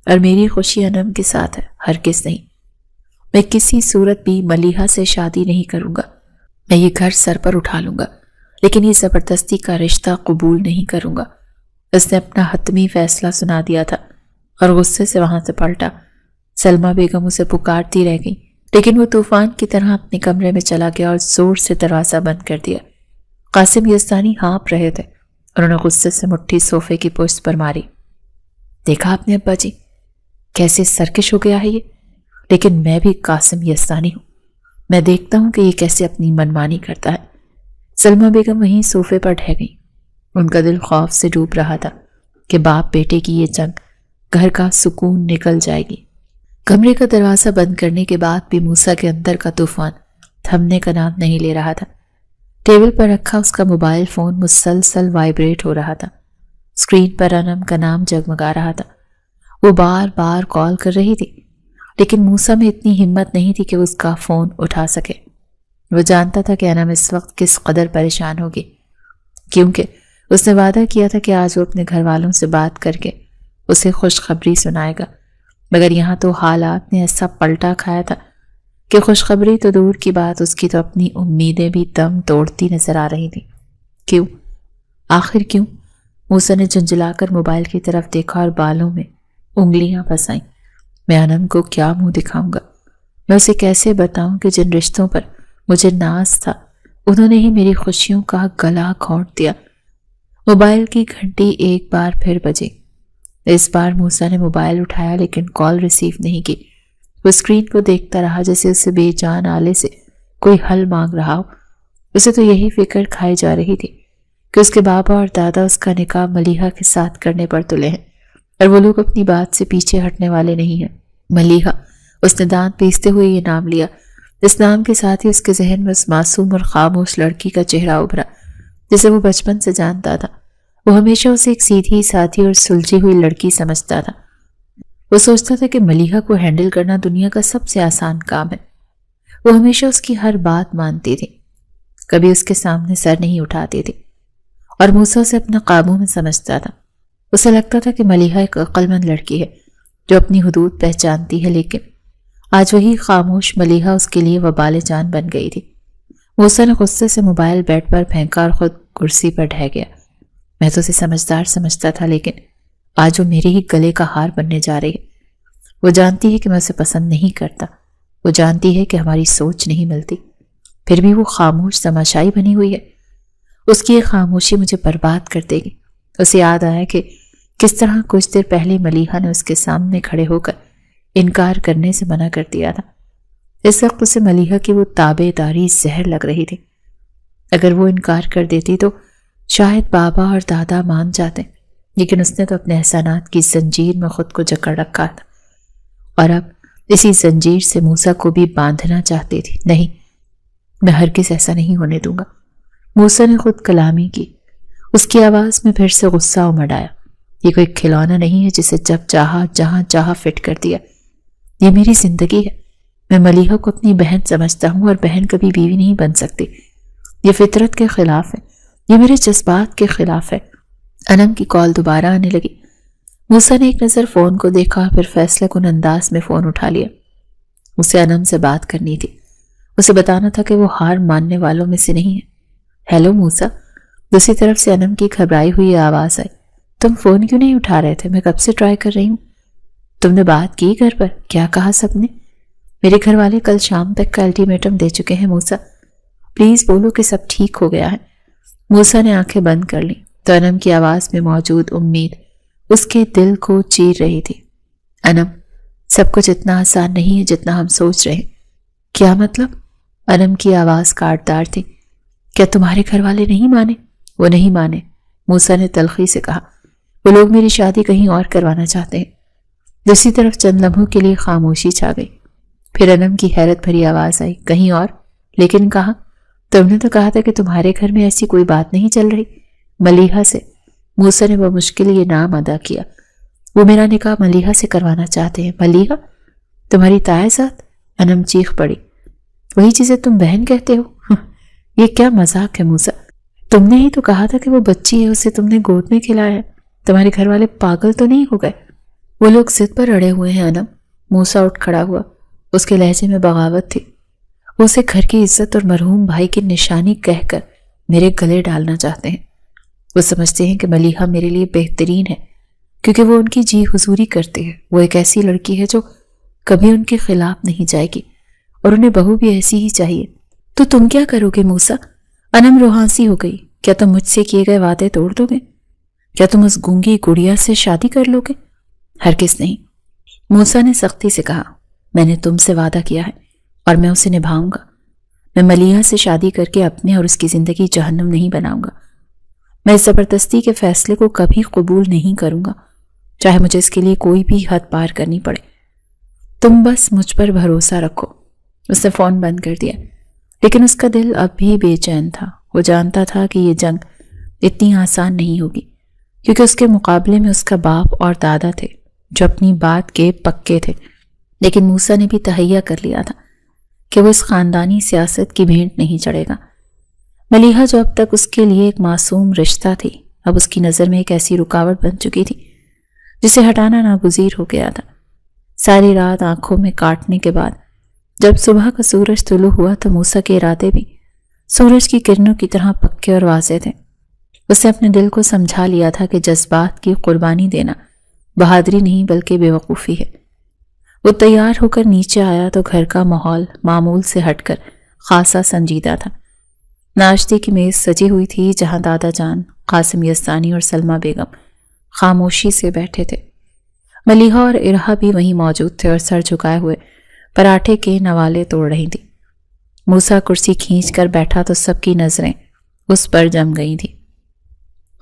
اور میری خوشی انم کے ساتھ ہے، ہرگز نہیں۔ میں کسی صورت بھی ملیحہ سے شادی نہیں کروں گا۔ میں یہ گھر سر پر اٹھا لوں گا، لیکن یہ زبردستی کا رشتہ قبول نہیں کروں گا۔ اس نے اپنا حتمی فیصلہ سنا دیا تھا اور غصے سے وہاں سے پلٹا۔ سلمہ بیگم اسے پکارتی رہ گئی، لیکن وہ طوفان کی طرح اپنے کمرے میں چلا گیا اور زور سے دروازہ بند کر دیا۔ قاسم یزدانی ہانپ رہے تھے، انہوں نے غصے سے مٹھی صوفے کی پشت پر ماری۔ دیکھا آپ نے ابا جی، کیسے سرکش ہو گیا ہے یہ؟ لیکن میں بھی قاسم یزدانی ہوں، میں دیکھتا ہوں کہ یہ کیسے اپنی منمانی کرتا ہے۔ سلمہ بیگم وہیں صوفے پر ڈھہ گئی۔ ان کا دل خوف سے ڈوب رہا تھا کہ باپ بیٹے کی یہ جنگ گھر کا سکون نکل جائے گی۔ کمرے کا دروازہ بند کرنے کے بعد بھی موسیٰ کے اندر کا طوفان تھمنے کا نام نہیں لے رہا تھا۔ ٹیبل پر رکھا اس کا موبائل فون مسلسل وائبریٹ ہو رہا تھا۔ اسکرین پر انم کا نام جگمگا رہا تھا۔ وہ بار بار کال کر رہی تھی، لیکن موسیٰ میں اتنی ہمت نہیں تھی کہ وہ اس کا فون اٹھا سکے۔ وہ جانتا تھا کہ انم اس وقت کس قدر پریشان ہوگی، کیونکہ اس نے وعدہ کیا تھا کہ آج وہ اپنے گھر والوں سے بات کر کے اسے خوشخبری سنائے گا، مگر یہاں تو حالات نے ایسا پلٹا کھایا تھا کہ خوشخبری تو دور کی بات، اس کی تو اپنی امیدیں بھی دم توڑتی نظر آ رہی تھیں۔ کیوں؟ آخر کیوں؟ موسیٰ نے جھنجھلا کر موبائل کی طرف دیکھا اور بالوں میں انگلیاں پھنسائیں۔ میں انم کو کیا منہ دکھاؤں گا؟ میں اسے کیسے بتاؤں کہ جن رشتوں پر مجھے ناز تھا انہوں نے ہی میری خوشیوں کا گلا گھونٹ دیا۔ موبائل کی گھنٹی ایک بار پھر بجی۔ اس بار موسیٰ نے موبائل اٹھایا لیکن کال ریسیو نہیں کی۔ وہ اسکرین کو دیکھتا رہا جیسے اسے بے جان آلے سے کوئی حل مانگ رہا ہو۔ اسے تو یہی فکر کھائی جا رہی تھی کہ اس کے بابا اور دادا اس کا نکاح ملیحہ کے ساتھ کرنے پر تلے ہیں، اور وہ لوگ اپنی بات سے پیچھے ہٹنے والے نہیں ہیں۔ ملیحہ، اس نے دانت پیستے ہوئے یہ نام لیا، اس نام کے ساتھ ہی اس کے ذہن میں اس معصوم اور خاموش لڑکی کا چہرہ ابھرا جسے وہ بچپن سے جانتا تھا۔ وہ ہمیشہ اسے ایک سیدھی سادھی اور سلجھی ہوئی لڑکی سمجھتا تھا۔ وہ سوچتا تھا کہ ملیحہ کو ہینڈل کرنا دنیا کا سب سے آسان کام ہے۔ وہ ہمیشہ اس کی ہر بات مانتی تھی، کبھی اس کے سامنے سر نہیں اٹھاتی تھی اور موسیٰ اسے اپنا قابو میں سمجھتا تھا۔ اسے لگتا تھا کہ ملیحہ ایک عقل مند لڑکی ہے جو اپنی حدود پہچانتی ہے، لیکن آج وہی خاموش ملیحہ اس کے لیے وبال جان بن گئی تھی۔ موسیٰ نے غصے سے موبائل بیڈ پر پھینکا اور خود کرسی پر ڈھہ گیا۔ میں تو اسے سمجھدار سمجھتا تھا، لیکن آج وہ میرے ہی گلے کا ہار بننے جا رہی ہے۔ وہ جانتی ہے کہ میں اسے پسند نہیں کرتا، وہ جانتی ہے کہ ہماری سوچ نہیں ملتی، پھر بھی وہ خاموش تماشائی بنی ہوئی ہے۔ اس کی یہ خاموشی مجھے برباد کر دے گی۔ اسے یاد آیا کہ کس طرح کچھ دیر پہلے ملیحہ نے اس کے سامنے کھڑے ہو کر انکار کرنے سے منع کر دیا تھا۔ اس وقت اسے ملیحہ کی وہ تابع داری زہر لگ رہی تھی۔ اگر وہ انکار کر دیتی تو شاید بابا اور دادا مان جاتے، لیکن اس نے تو اپنے احسانات کی زنجیر میں خود کو جکڑ رکھا تھا اور اب اسی زنجیر سے موسیٰ کو بھی باندھنا چاہتی تھی۔ نہیں، میں ہرگز ایسا نہیں ہونے دوں گا۔ موسیٰ نے خود کلامی کی۔ اس کی آواز میں پھر سے غصہ امڑ آیا۔ یہ کوئی کھلونا نہیں ہے جسے جب چاہا جہاں چاہا فٹ کر دیا۔ یہ میری زندگی ہے۔ میں ملیحہ کو اپنی بہن سمجھتا ہوں اور بہن کبھی بیوی نہیں بن سکتی۔ یہ فطرت کے خلاف ہے، یہ میرے جذبات کے خلاف ہے۔ انم کی کال دوبارہ آنے لگی۔ موسیٰ نے ایک نظر فون کو دیکھا، پھر فیصلہ کن انداز میں فون اٹھا لیا۔ اسے انم سے بات کرنی تھی۔ اسے بتانا تھا کہ وہ ہار ماننے والوں میں سے نہیں ہے۔ ہیلو موسیٰ، دوسری طرف سے انم کی گھبرائی ہوئی آواز آئی۔ تم فون کیوں نہیں اٹھا رہے تھے؟ میں کب سے ٹرائی کر رہی ہوں۔ تم نے بات کی گھر پر؟ کیا کہا سب نے؟ میرے گھر والے کل شام تک کا الٹیمیٹم دے چکے ہیں موسیٰ، پلیز بولو کہ سب ٹھیک ہو گیا ہے۔ موسیٰ نے آنکھیں بند کر لیں تو انم کی آواز میں موجود امید اس کے دل کو چیر رہی تھی۔ انم، سب کچھ اتنا آسان نہیں ہے جتنا ہم سوچ رہے ہیں۔ کیا مطلب؟ انم کی آواز کاٹدار تھی۔ کیا تمہارے گھر والے نہیں مانے؟ وہ نہیں مانے، موسیٰ نے تلخی سے کہا۔ وہ لوگ میری شادی کہیں اور کروانا چاہتے ہیں۔ دوسری طرف چند لمحوں کے لیے خاموشی چھا گئی، پھر انم کی حیرت بھری آواز آئی، کہیں اور؟ لیکن کہاں؟ تم نے تو کہا تھا کہ تمہارے گھر میں ایسی کوئی بات نہیں چل رہی۔ ملیحہ سے۔ موسیٰ نے بمشکل یہ نام ادا کیا۔ وہ میرا نکاح ملیحہ سے کروانا چاہتے ہیں۔ ملیحہ؟ تمہاری تائے ذات؟ انم چیخ پڑی۔ وہی چیزیں تم بہن کہتے ہو؟ یہ کیا مذاق ہے موسیٰ؟ تم نے ہی تو کہا تھا کہ وہ بچی ہے، اسے تم نے گود میں کھلایا ہے۔ تمہارے گھر والے پاگل تو نہیں ہو گئے؟ وہ لوگ ضد پر اڑے ہوئے ہیں انم۔ موسیٰ اٹھ کھڑا ہوا، اس کے لہجے میں بغاوت تھی۔ وہ اسے گھر کی عزت اور مرحوم بھائی کی نشانی کہہ کر میرے گلے ڈالنا چاہتے ہیں۔ وہ سمجھتے ہیں کہ ملیحہ میرے لیے بہترین ہے کیونکہ وہ ان کی جی حضوری کرتی ہے۔ وہ ایک ایسی لڑکی ہے جو کبھی ان کے خلاف نہیں جائے گی اور انہیں بہو بھی ایسی ہی چاہیے۔ تو تم کیا کرو گے موسیٰ؟ انم روحانسی ہو گئی۔ کیا تم مجھ سے کیے گئے وعدے توڑ دو گے؟ کیا تم اس گونگی گڑیا سے شادی کر لو گے؟ ہرگز نہیں، موسیٰ نے سختی سے کہا۔ میں نے تم سے وعدہ کیا ہے اور میں اسے نبھاؤں گا۔ میں ملیحہ سے شادی کر کے اپنے اور اس کی زندگی جہنم نہیں بناؤں گا۔ میں اس زبردستی کے فیصلے کو کبھی قبول نہیں کروں گا، چاہے مجھے اس کے لیے کوئی بھی حد پار کرنی پڑے۔ تم بس مجھ پر بھروسہ رکھو۔ اس نے فون بند کر دیا، لیکن اس کا دل اب بھی بے چین تھا۔ وہ جانتا تھا کہ یہ جنگ اتنی آسان نہیں ہوگی، کیونکہ اس کے مقابلے میں اس کا باپ اور دادا تھے جو اپنی بات کے پکے تھے۔ لیکن موسیٰ نے بھی تہیہ کر لیا تھا کہ وہ اس خاندانی سیاست کی بھینٹ نہیں چڑھے گا۔ ملیحہ جو اب تک اس کے لیے ایک معصوم رشتہ تھی، اب اس کی نظر میں ایک ایسی رکاوٹ بن چکی تھی جسے ہٹانا ناگزیر ہو گیا تھا۔ ساری رات آنکھوں میں کاٹنے کے بعد جب صبح کا سورج طلوع ہوا تو موسیٰ کے ارادے بھی سورج کی کرنوں کی طرح پکے اور واضح تھے۔ اس نے اپنے دل کو سمجھا لیا تھا کہ جذبات کی قربانی دینا بہادری نہیں بلکہ بے وقوفی ہے۔ وہ تیار ہو کر نیچے آیا تو گھر کا ماحول معمول سے ہٹ کر خاصا سنجیدہ تھا۔ ناشتے کی میز سجی ہوئی تھی جہاں دادا جان، قاسم یزدانی اور سلمہ بیگم خاموشی سے بیٹھے تھے۔ ملیحہ اور ارہا بھی وہیں موجود تھے اور سر جھکائے ہوئے پراٹھے کے نوالے توڑ رہی تھی۔ موسیٰ کرسی کھینچ کر بیٹھا تو سب کی نظریں اس پر جم گئی تھیں۔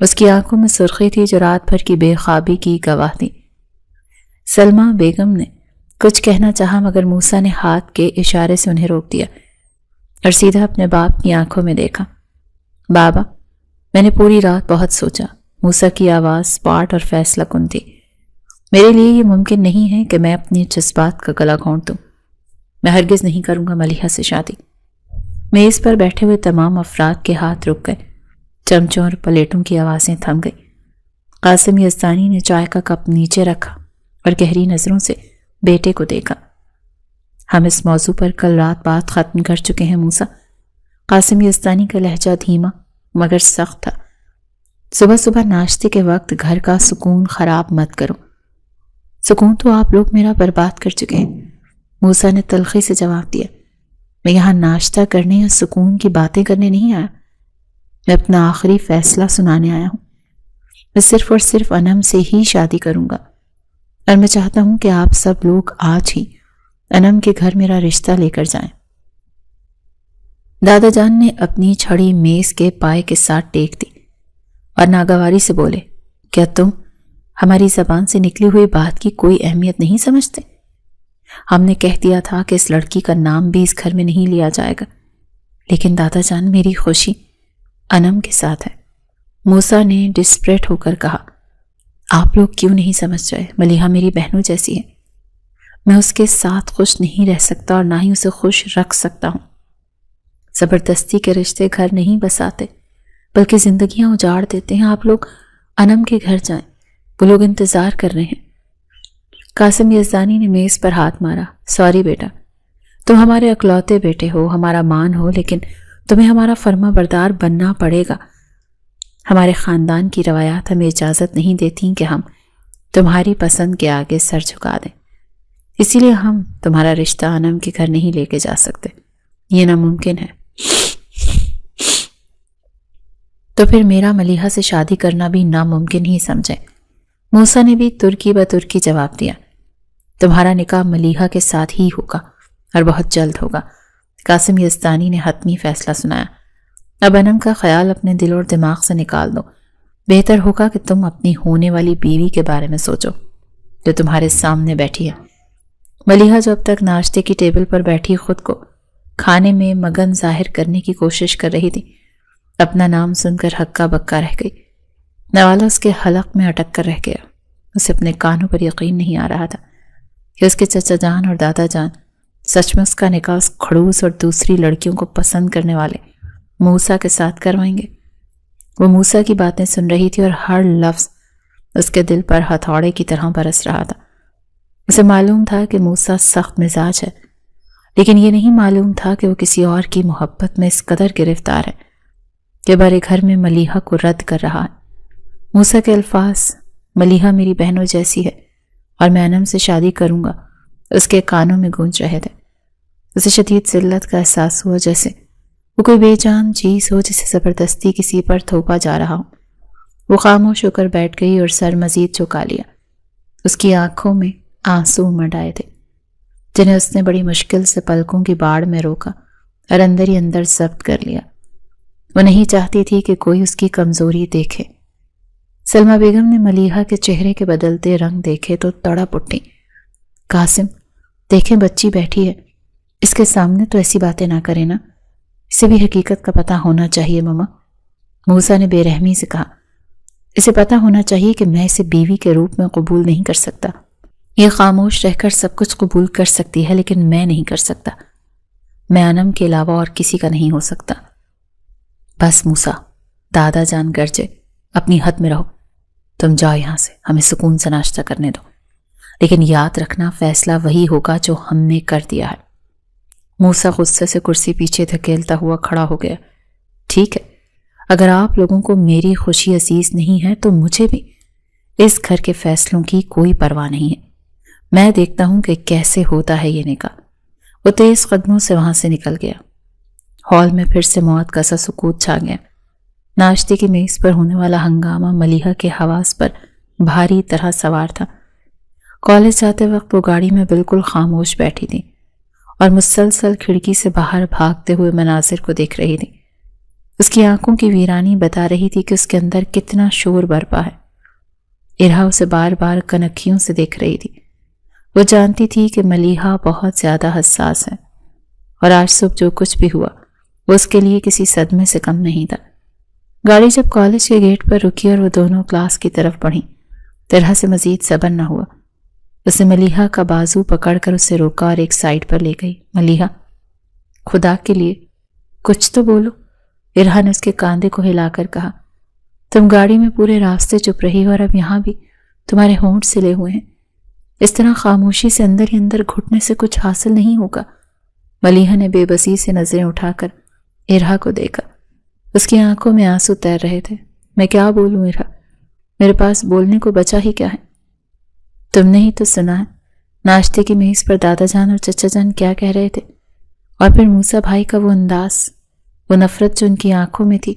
اس کی آنکھوں میں سرخی تھی جو رات بھر کی بے خوابی کی گواہ تھی۔ سلمہ بیگم نے کچھ کہنا چاہا مگر موسیٰ نے ہاتھ کے اشارے سے انہیں روک دیا اور سیدھا اپنے باپ کی آنکھوں میں دیکھا۔ بابا، میں نے پوری رات بہت سوچا۔ موسیٰ کی آواز سپاٹ اور فیصلہ کن تھی۔ میرے لیے یہ ممکن نہیں ہے کہ میں اپنی جذبات کا گلا گھونٹ دوں۔ میں ہرگز نہیں کروں گا ملیحہ سے شادی۔ میز پر بیٹھے ہوئے تمام افراد کے ہاتھ رک گئے، چمچوں اور پلیٹوں کی آوازیں تھم گئی۔ قاسم یزدانی نے چائے کا کپ نیچے رکھا اور گہری نظروں سے بیٹے کو دیکھا۔ ہم اس موضوع پر کل رات بات ختم کر چکے ہیں موسیٰ۔ قاسم یزدانی کا لہجہ دھیما مگر سخت تھا۔ صبح صبح ناشتے کے وقت گھر کا سکون خراب مت کرو۔ سکون تو آپ لوگ میرا برباد کر چکے ہیں، موسیٰ نے تلخی سے جواب دیا۔ میں یہاں ناشتہ کرنے یا سکون کی باتیں کرنے نہیں آیا، میں اپنا آخری فیصلہ سنانے آیا ہوں۔ میں صرف اور صرف انم سے ہی شادی کروں گا، اور میں چاہتا ہوں کہ آپ سب لوگ آج ہی انم کے گھر میرا رشتہ لے کر جائیں۔ دادا جان نے اپنی چھڑی میز کے پائے کے ساتھ ٹیک دی اور ناگواری سے بولے، کیا تم ہماری زبان سے نکلی ہوئی بات کی کوئی اہمیت نہیں سمجھتے؟ ہم نے کہہ دیا تھا کہ اس لڑکی کا نام بھی اس گھر میں نہیں لیا جائے گا، لیکن دادا جان میری خوشی انم کے ساتھ ہے۔ موسیٰ نے ڈسپریٹ ہو کر کہا، آپ لوگ کیوں نہیں سمجھ رہے؟ ملیحہ میری بہنوں جیسی ہے، میں اس کے ساتھ خوش نہیں رہ سکتا اور نہ ہی اسے خوش رکھ سکتا ہوں۔ زبردستی کے رشتے گھر نہیں بساتے بلکہ زندگیاں اجاڑ دیتے ہیں۔ آپ لوگ انم کے گھر جائیں، وہ لوگ انتظار کر رہے ہیں۔ قاسم یزدانی نے میز پر ہاتھ مارا، سوری بیٹا، تم ہمارے اکلوتے بیٹے ہو، ہمارا مان ہو، لیکن تمہیں ہمارا فرما بردار بننا پڑے گا۔ ہمارے خاندان کی روایات ہمیں اجازت نہیں دیتی کہ ہم تمہاری پسند کے آگے سر جھکا دیں، اسی لیے ہم تمہارا رشتہ انم کے گھر نہیں لے کے جا سکتے، یہ ناممکن ہے۔ تو پھر میرا ملیحہ سے شادی کرنا بھی ناممکن ہی سمجھیں۔ موسیٰ نے بھی ترکی بترکی جواب دیا، تمہارا نکاح ملیحہ کے ساتھ ہی ہوگا اور بہت جلد ہوگا۔ قاسم یزدانی نے حتمی فیصلہ سنایا، اب انم کا خیال اپنے دل اور دماغ سے نکال دو۔ بہتر ہوگا کہ تم اپنی ہونے والی بیوی کے بارے میں سوچو جو تمہارے سامنے بیٹھی ہے۔ ملیحہ جو اب تک ناشتے کی ٹیبل پر بیٹھی خود کو کھانے میں مگن ظاہر کرنے کی کوشش کر رہی تھی، اپنا نام سن کر ہکا بکا رہ گئی۔ نوالا اس کے حلق میں اٹک کر رہ گیا۔ اسے اپنے کانوں پر یقین نہیں آ رہا تھا کہ اس کے چچا جان اور دادا جان سچ میں اس کا نکاح اس کھڑوس اور دوسری لڑکیوں کو پسند کرنے والے موسیٰ کے ساتھ کروائیں گے۔ وہ موسیٰ کی باتیں سن رہی تھی اور ہر لفظ اس کے دل پر ہتھوڑے کی طرح برس رہا تھا۔ اسے معلوم تھا کہ موسیٰ سخت مزاج ہے، لیکن یہ نہیں معلوم تھا کہ وہ کسی اور کی محبت میں اس قدر گرفتار ہے کہ بڑے گھر میں ملیحہ کو رد کر رہا ہے۔ موسیٰ کے الفاظ، ملیحہ میری بہنوں جیسی ہے اور میں انم سے شادی کروں گا، اس کے کانوں میں گونج رہے تھے۔ اسے شدید ذلت کا احساس ہوا، جیسے وہ کوئی بے جان چیز ہو جسے زبردستی کسی پر تھوپا جا رہا ہو۔ وہ خاموش ہو کر بیٹھ گئی اور سر مزید جھکا لیا۔ اس کی آنکھوں میں آنسو امڈ آئے تھے جنہیں اس نے بڑی مشکل سے پلکوں کی باڑ میں روکا اور اندر ہی اندر ضبط کر لیا۔ وہ نہیں چاہتی تھی کہ کوئی اس کی کمزوری دیکھے۔ سلمہ بیگم نے ملیحہ کے چہرے کے بدلتے رنگ دیکھے تو تڑپ اٹھی۔ قاسم، دیکھیں بچی بیٹھی ہے، اس کے سامنے تو ایسی باتیں نہ کرے نا، اسے بھی حقیقت کا پتہ ہونا چاہیے ماما۔ موسیٰ نے بے رحمی سے کہا، اسے پتہ ہونا چاہیے کہ میں اسے بیوی کے روپ میں قبول نہیں کر سکتا۔ یہ خاموش رہ کر سب کچھ قبول کر سکتی ہے لیکن میں نہیں کر سکتا۔ میں انم کے علاوہ اور کسی کا نہیں ہو سکتا۔ بس موسیٰ، دادا جان گرجے، اپنی حد میں رہو۔ تم جاؤ یہاں سے، ہمیں سکون سے ناشتہ کرنے دو، لیکن یاد رکھنا فیصلہ وہی ہوگا جو ہم نے کر دیا ہے۔ موسیٰ غصے سے کرسی پیچھے دھکیلتا ہوا کھڑا ہو گیا۔ ٹھیک ہے، اگر آپ لوگوں کو میری خوشی عزیز نہیں ہے تو مجھے بھی اس گھر کے فیصلوں کی کوئی پرواہ نہیں ہے۔ میں دیکھتا ہوں کہ کیسے ہوتا ہے یہ نکاح۔ وہ تیز قدموں سے وہاں سے نکل گیا۔ ہال میں پھر سے موت کا سا سکوت چھا گیا۔ ناشتے کی میز پر ہونے والا ہنگامہ ملیحہ کے حواس پر بھاری طرح سوار تھا۔ کالج جاتے وقت وہ گاڑی میں بالکل خاموش بیٹھی تھی اور مسلسل کھڑکی سے باہر بھاگتے ہوئے مناظر کو دیکھ رہی تھی۔ اس کی آنکھوں کی ویرانی بتا رہی تھی کہ اس کے اندر کتنا شور برپا ہے۔ ارہا اسے بار بار کنکھیوں سے دیکھ رہی تھی۔ وہ جانتی تھی کہ ملیحہ بہت زیادہ حساس ہے اور آج صبح جو کچھ بھی ہوا وہ اس کے لیے کسی صدمے سے کم نہیں تھا۔ گاڑی جب کالج کے گیٹ پر رکی اور وہ دونوں کلاس کی طرف بڑھیں، طرح سے مزید صبر نہ ہوا۔ اس نے ملیحہ کا بازو پکڑ کر اسے روکا اور ایک سائڈ پر لے گئی۔ ملیحہ، خدا کے لیے کچھ تو بولو، ارہا نے اس کے کاندھے کو ہلا کر کہا۔ تم گاڑی میں پورے راستے چپ رہی ہو اور اب یہاں بھی تمہارے ہونٹ سلے ہوئے ہیں۔ اس طرح خاموشی سے اندر ہی اندر گھٹنے سے کچھ حاصل نہیں ہوگا۔ ملیحہ نے بے بسی سے نظریں اٹھا کر ارہا کو دیکھا۔ اس کی آنکھوں میں آنسو تیر رہے تھے۔ میں کیا بولوں ارہا، میرے پاس بولنے کو بچا ہی کیا ہے؟ تم نے ہی تو سنا ہے ناشتے کی میز پر دادا جان اور چچا جان کیا کہہ رہے تھے، اور پھر موسیٰ بھائی کا وہ انداز، وہ نفرت جو ان کی آنکھوں میں تھی،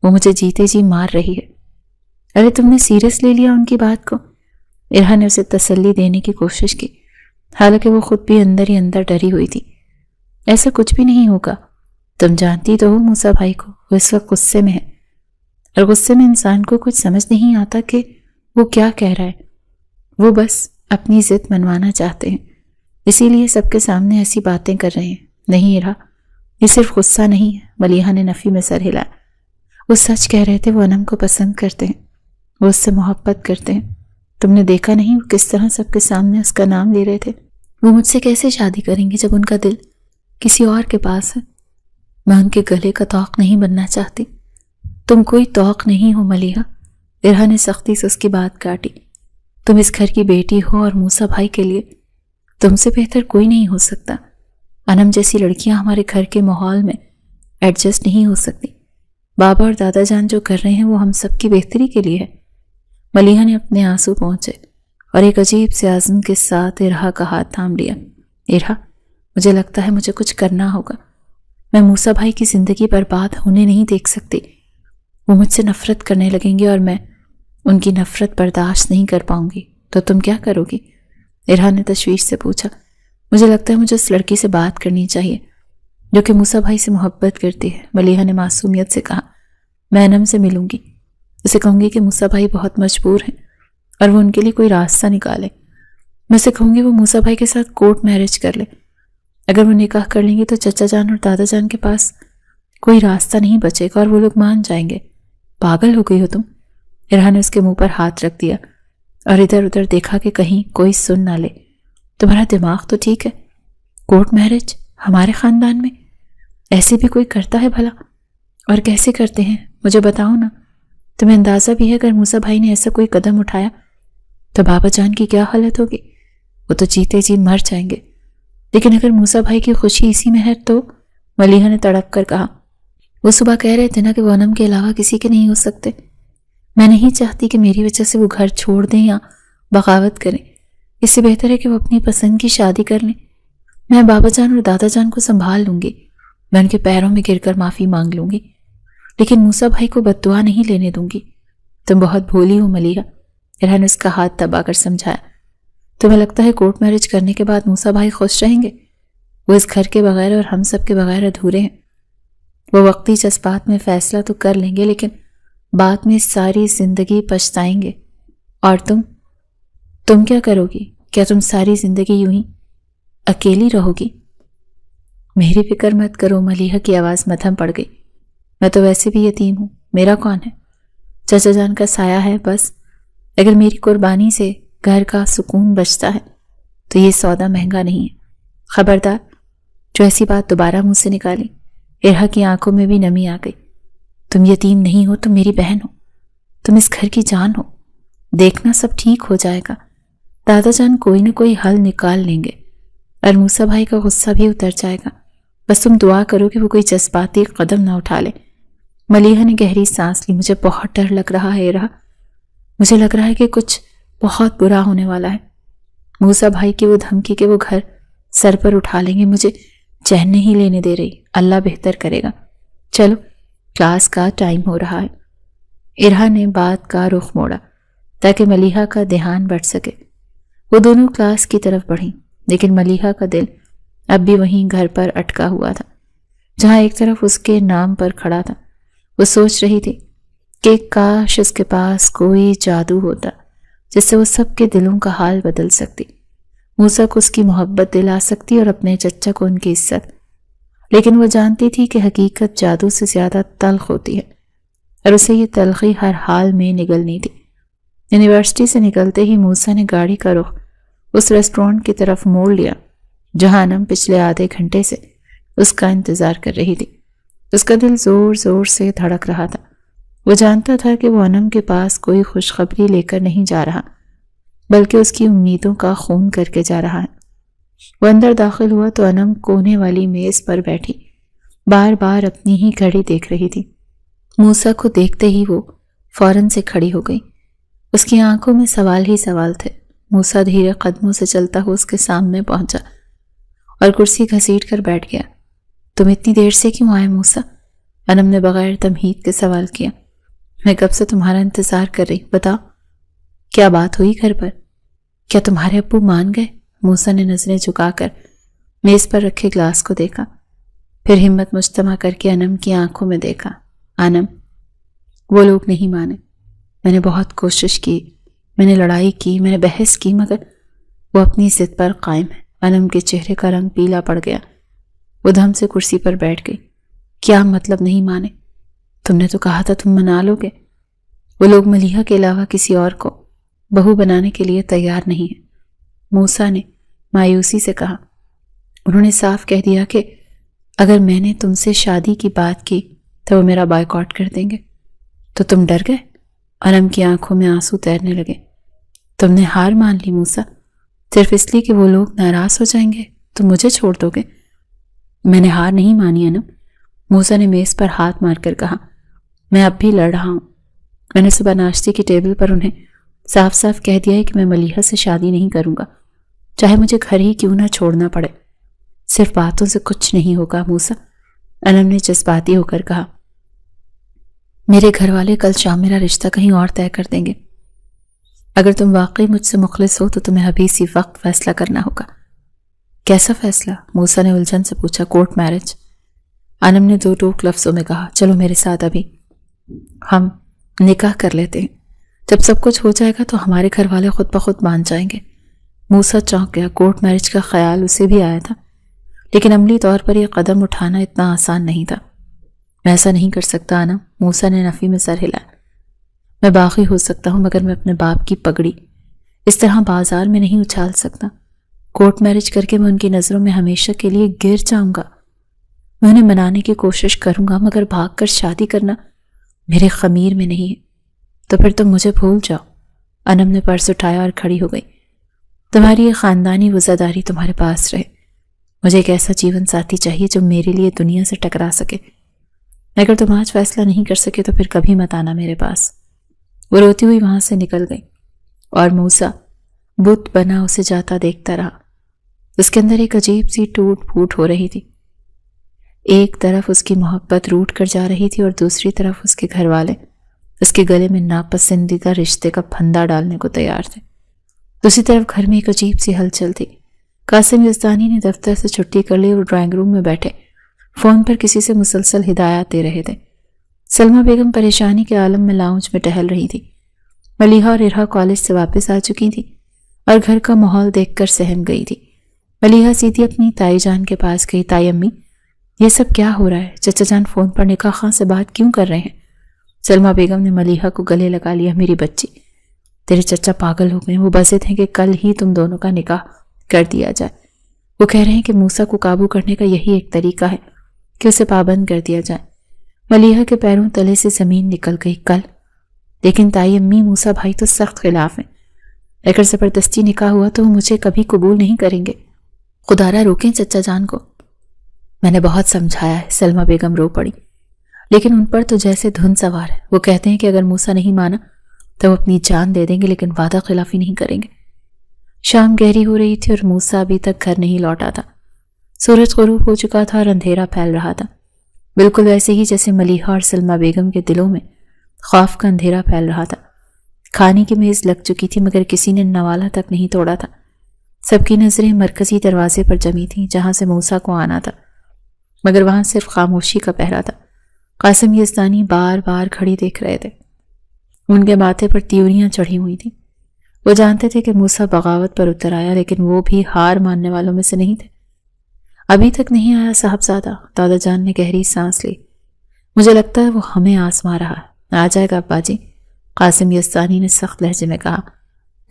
وہ مجھے جیتے جی مار رہی ہے۔ ارے تم نے سیریس لے لیا ان کی بات کو؟ ارہا نے اسے تسلی دینے کی کوشش کی، حالانکہ وہ خود بھی اندر ہی اندر ڈری ہوئی تھی۔ ایسا کچھ بھی نہیں ہوگا، تم جانتی تو ہو موسیٰ بھائی کو، وہ اس وقت غصے میں ہے، اور غصے میں انسان کو کچھ سمجھ نہیں آتا کہ وہ کیا کہہ رہا ہے۔ وہ بس اپنی ضد منوانا چاہتے ہیں، اسی لیے سب کے سامنے ایسی باتیں کر رہے ہیں۔ نہیں ارہا، یہ صرف غصہ نہیں ہے۔ ملیحہ نے نفی میں سر ہلایا۔ وہ سچ کہہ رہے تھے، وہ انم کو پسند کرتے ہیں، وہ اس سے محبت کرتے ہیں۔ تم نے دیکھا نہیں وہ کس طرح سب کے سامنے اس کا نام لے رہے تھے؟ وہ مجھ سے کیسے شادی کریں گے جب ان کا دل کسی اور کے پاس ہے؟ میں ان کے گلے کا طوق نہیں بننا چاہتی۔ تم کوئی طوق نہیں ہو ملیحہ، ارہا نے سختی سے اس کی بات کاٹی۔ تم اس گھر کی بیٹی ہو اور موسیٰ بھائی کے لیے تم سے بہتر کوئی نہیں ہو سکتا۔ انم جیسی لڑکیاں ہمارے گھر کے ماحول میں ایڈجسٹ نہیں ہو سکتی۔ بابا اور دادا جان جو کر رہے ہیں وہ ہم سب کی بہتری کے لیے ہے۔ ملیحہ نے اپنے آنسو پہنچے اور ایک عجیب سے عزم کے ساتھ ارہا کا ہاتھ تھام لیا۔ ارہا، مجھے لگتا ہے مجھے کچھ کرنا ہوگا۔ میں موسیٰ بھائی کی زندگی برباد ہونے نہیں دیکھ سکتی۔ وہ مجھ سے نفرت کرنے لگیں گے اور میں ان کی نفرت برداشت نہیں کر پاؤں گی۔ تو تم کیا کرو گی؟ ارہا نے تشویش سے پوچھا۔ مجھے لگتا ہے مجھے اس لڑکی سے بات کرنی چاہیے جو کہ موسیٰ بھائی سے محبت کرتی ہے، ملیحہ نے معصومیت سے کہا۔ میں انم سے ملوں گی، اسے کہوں گی کہ موسیٰ بھائی بہت مجبور ہیں اور وہ ان کے لیے کوئی راستہ نکالے۔ میں اسے کہوں گی وہ موسیٰ بھائی کے ساتھ کورٹ میرج کر لے۔ اگر وہ نکاح کر لیں گے تو چچا جان اور دادا جان کے پاس کوئی راستہ نہیں بچے گا اور وہ لوگ مان جائیں گے۔ پاگل ہو گئی ہو تم؟ ارہا نے اس کے منہ پر ہاتھ رکھ دیا اور ادھر ادھر دیکھا کہ کہیں کوئی سن نہ لے۔ تمہارا دماغ تو ٹھیک ہے؟ کورٹ میرج ہمارے خاندان میں ایسے بھی کوئی کرتا ہے بھلا؟ اور کیسے کرتے ہیں مجھے بتاؤ نا۔ تمہیں اندازہ بھی ہے اگر موسیٰ بھائی نے ایسا کوئی قدم اٹھایا تو بابا جان کی کیا حالت ہوگی؟ وہ تو جیتے جی مر جائیں گے۔ لیکن اگر موسیٰ بھائی کی خوشی اسی میں ہے تو، ملیحہ نے تڑپ کر کہا۔ وہ صبح کہہ رہے تھے نا کہ وہ انم کے علاوہ کسی کے نہیں ہو سکتے۔ میں نہیں چاہتی کہ میری وجہ سے وہ گھر چھوڑ دیں یا بغاوت کریں۔ اس سے بہتر ہے کہ وہ اپنی پسند کی شادی کر لیں۔ میں بابا جان اور دادا جان کو سنبھال لوں گی، میں ان کے پیروں میں گر کر معافی مانگ لوں گی، لیکن موسیٰ بھائی کو بد دعا نہیں لینے دوں گی۔ تم بہت بھولی ہو ملیحہ، ارہا نے اس کا ہاتھ دبا کر سمجھایا۔ تمہیں لگتا ہے کورٹ میرج کرنے کے بعد موسیٰ بھائی خوش رہیں گے؟ وہ اس گھر کے بغیر اور ہم سب کے بغیر ادھورے ہیں۔ وہ وقتی جذبات میں فیصلہ تو کر لیں گے لیکن بعد میں ساری زندگی پچھتائیں گے۔ اور تم کیا کرو گی؟ کیا تم ساری زندگی یوں ہی اکیلی رہو گی؟ میری فکر مت کرو، ملیحہ کی آواز مدھم پڑ گئی۔ میں تو ویسے بھی یتیم ہوں، میرا کون ہے؟ چچا جان کا سایہ ہے بس۔ اگر میری قربانی سے گھر کا سکون بچتا ہے تو یہ سودا مہنگا نہیں ہے۔ خبردار جو ایسی بات دوبارہ منہ سے نکالی۔ ارہا کی آنکھوں میں بھی نمی آ گئی۔ تم یتیم نہیں ہو، تم میری بہن ہو، تم اس گھر کی جان ہو۔ دیکھنا سب ٹھیک ہو جائے گا، دادا جان کوئی نہ کوئی حل نکال لیں گے اور موسیٰ بھائی کا غصہ بھی اتر جائے گا۔ بس تم دعا کرو کہ وہ کوئی جذباتی قدم نہ اٹھا لے۔ ملیحہ نے گہری سانس لی۔ مجھے بہت ڈر لگ رہا ہے ارہا، مجھے لگ رہا ہے کہ کچھ بہت برا ہونے والا ہے۔ موسیٰ بھائی کی وہ دھمکی کہ وہ گھر سر پر اٹھا لیں گے مجھے چین نہیں لینے دے رہی۔ اللہ بہتر کرے گا۔ چلو کلاس کا ٹائم ہو رہا ہے۔ ارہا نے بات کا رخ موڑا تاکہ ملیحہ کا دھیان بٹ سکے۔ وہ دونوں کلاس کی طرف بڑھیں لیکن ملیحہ کا دل اب بھی وہیں گھر پر اٹکا ہوا تھا جہاں ایک طرف اس کے نام پر کھڑا تھا۔ وہ سوچ رہی تھی کہ کاش اس کے پاس کوئی جادو ہوتا جس سے وہ سب کے دلوں کا حال بدل سکتی۔ موسیٰ کو اس کی محبت دلا سکتی اور اپنے چچا کو ان کی عزت، لیکن وہ جانتی تھی کہ حقیقت جادو سے زیادہ تلخ ہوتی ہے اور اسے یہ تلخی ہر حال میں نگلنی تھی۔ یونیورسٹی سے نکلتے ہی موسیٰ نے گاڑی کا رخ اس ریسٹورنٹ کی طرف موڑ لیا جہاں انم پچھلے آدھے گھنٹے سے اس کا انتظار کر رہی تھی۔ اس کا دل زور زور سے دھڑک رہا تھا۔ وہ جانتا تھا کہ وہ انم کے پاس کوئی خوشخبری لے کر نہیں جا رہا، بلکہ اس کی امیدوں کا خون کر کے جا رہا ہے۔ وہ اندر داخل ہوا تو انم کونے والی میز پر بیٹھی بار بار اپنی ہی گھڑی دیکھ رہی تھی۔ موسیٰ کو دیکھتے ہی وہ فوراً سے کھڑی ہو گئی۔ اس کی آنکھوں میں سوال ہی سوال تھے۔ موسیٰ دھیرے قدموں سے چلتا ہوا اس کے سامنے پہنچا اور کرسی گھسیٹ کر بیٹھ گیا۔ تم اتنی دیر سے کیوں آئے موسیٰ؟ انم نے بغیر تمہید کے سوال کیا۔ میں کب سے تمہارا انتظار کر رہی، بتاؤ کیا بات ہوئی گھر پر؟ کیا تمہارے ابو مان گئے؟ موسیٰ نے نظریں جھکا کر میز پر رکھے گلاس کو دیکھا، پھر ہمت مجتمع کر کے انم کی آنکھوں میں دیکھا۔ انم، وہ لوگ نہیں مانے۔ میں نے بہت کوشش کی، میں نے لڑائی کی، میں نے بحث کی، مگر وہ اپنی ضد پر قائم ہے۔ انم کے چہرے کا رنگ پیلا پڑ گیا۔ وہ دھم سے کرسی پر بیٹھ گئی۔ کیا مطلب نہیں مانے؟ تم نے تو کہا تھا تم منا لو گے۔ وہ لوگ ملیحہ کے علاوہ کسی اور کو بہو بنانے کے لیے تیار نہیں ہیں، موسیٰ نے مایوسی سے کہا۔ انہوں نے صاف کہہ دیا کہ اگر میں نے تم سے شادی کی بات کی تو وہ میرا بائیکاٹ کر دیں گے۔ تو تم ڈر گئے؟ انم کی آنکھوں میں آنسو تیرنے لگے۔ تم نے ہار مان لی موسیٰ، صرف اس لیے کہ وہ لوگ ناراض ہو جائیں گے تو مجھے چھوڑ دو گے؟ میں نے ہار نہیں مانی انم، موسیٰ نے میز پر ہاتھ مار کر کہا۔ میں اب بھی لڑ رہا ہوں۔ میں نے صبح ناشتے کی ٹیبل پر انہیں صاف صاف کہہ دیا ہے کہ میں ملیحہ سے شادی نہیں کروں گا، چاہے مجھے گھر ہی کیوں نہ چھوڑنا پڑے۔ صرف باتوں سے کچھ نہیں ہوگا موسیٰ، انم نے جذباتی ہو کر کہا۔ میرے گھر والے کل شام میرا رشتہ کہیں اور طے کر دیں گے۔ اگر تم واقعی مجھ سے مخلص ہو تو تمہیں ابھی اسی وقت فیصلہ کرنا ہوگا۔ کیسا فیصلہ؟ موسیٰ نے الجھن سے پوچھا۔ کورٹ میرج، انم نے دو ٹوک لفظوں میں کہا۔ چلو میرے ساتھ، ابھی ہم نکاح کر لیتے ہیں۔ جب سب کچھ ہو جائے گا تو ہمارے گھر والے خود بخود مان جائیں گے۔ موسیٰ چونک گیا۔ کورٹ میرج کا خیال اسے بھی آیا تھا، لیکن عملی طور پر یہ قدم اٹھانا اتنا آسان نہیں تھا۔ میں ایسا نہیں کر سکتا انم، موسیٰ نے نفی میں سر ہلایا۔ میں باغی ہو سکتا ہوں مگر میں اپنے باپ کی پگڑی اس طرح بازار میں نہیں اچھال سکتا۔ کورٹ میرج کر کے میں ان کی نظروں میں ہمیشہ کے لیے گر جاؤں گا۔ میں انہیں منانے کی کوشش کروں گا مگر بھاگ کر شادی کرنا میرے خمیر میں نہیں ہے۔ تو پھر تم مجھے بھول جاؤ۔ انم نے پرس اٹھایا اور کھڑی ہو گئی۔ تمہاری یہ خاندانی وزاداری تمہارے پاس رہے۔ مجھے ایک ایسا جیون ساتھی چاہیے جو میرے لیے دنیا سے ٹکرا سکے۔ اگر تم آج فیصلہ نہیں کر سکے تو پھر کبھی مت آنا میرے پاس۔ وہ روتی ہوئی وہاں سے نکل گئی اور موسیٰ بت بنا اسے جاتا دیکھتا رہا۔ اس کے اندر ایک عجیب سی ٹوٹ پھوٹ ہو رہی تھی۔ ایک طرف اس کی محبت روٹ کر جا رہی تھی اور دوسری طرف اس کے گھر والے اس کے گلے میں ناپسندیدہ رشتے کا پھندا ڈالنے کو تیار تھے۔ دوسری طرف گھر میں ایک عجیب سی ہلچل تھی۔ قاسم یزدانی نے دفتر سے چھٹی کر لی اور ڈرائنگ روم میں بیٹھے فون پر کسی سے مسلسل ہدایات دے رہے تھے۔ سلمہ بیگم پریشانی کے عالم میں لاؤنج میں ٹہل رہی تھی۔ ملیحہ اور ارحا کالج سے واپس آ چکی تھی اور گھر کا ماحول دیکھ کر سہم گئی تھی۔ ملیحہ سیدھی اپنی تائی جان کے پاس گئی۔ تائی امی، یہ سب کیا ہو رہا ہے؟ چچا جان فون پر نکاح خاں سے بات کیوں کر رہے ہیں؟ سلمہ بیگم نے ملیحہ کو گلے لگا لیا۔ میری بچی، تیرے چچا پاگل ہو گئے، وہ بضد ہیں کہ کل ہی تم دونوں کا نکاح کر دیا جائے۔ وہ کہہ رہے ہیں کہ موسیٰ کو قابو کرنے کا یہی ایک طریقہ ہے کہ اسے پابند کر دیا جائے۔ ملیحہ کے پیروں تلے سے زمین نکل گئی۔ کل؟ لیکن تائی امی، موسیٰ بھائی تو سخت خلاف ہیں۔ اگر زبردستی نکاح ہوا تو وہ مجھے کبھی قبول نہیں کریں گے۔ خدارا روکیں چچا جان کو۔ میں نے بہت سمجھایا ہے۔ سلمہ بیگم رو پڑی۔ لیکن ان پر تو جیسے دھن سوار ہے۔ وہ کہتے ہیں کہ اگر موسیٰ نہیں مانا تو وہ اپنی جان دے دیں گے لیکن وعدہ خلافی نہیں کریں گے۔ شام گہری ہو رہی تھی اور موسیٰ ابھی تک گھر نہیں لوٹا تھا۔ سورج غروب ہو چکا تھا اور اندھیرا پھیل رہا تھا، بالکل ویسے ہی جیسے ملیحہ اور سلمہ بیگم کے دلوں میں خوف کا اندھیرا پھیل رہا تھا۔ کھانے کی میز لگ چکی تھی مگر کسی نے نوالا تک نہیں توڑا تھا۔ سب کی نظریں مرکزی دروازے پر جمی تھیں جہاں سے موسیٰ کو آنا تھا، مگر وہاں صرف خاموشی کا پہرا تھا۔ قاسم یزدانی بار بار کھڑی دیکھ رہے تھے۔ ان کے ماتھے پر تیوریاں چڑھی ہوئی تھیں۔ وہ جانتے تھے کہ موسیٰ بغاوت پر اتر آیا، لیکن وہ بھی ہار ماننے والوں میں سے نہیں تھے۔ ابھی تک نہیں آیا صاحبزادہ، دادا جان نے گہری سانس لی۔ مجھے لگتا ہے وہ ہمیں آزما رہا ہے۔ آ جائے گا ابا جی، قاسم یزدانی نے سخت لہجے میں کہا۔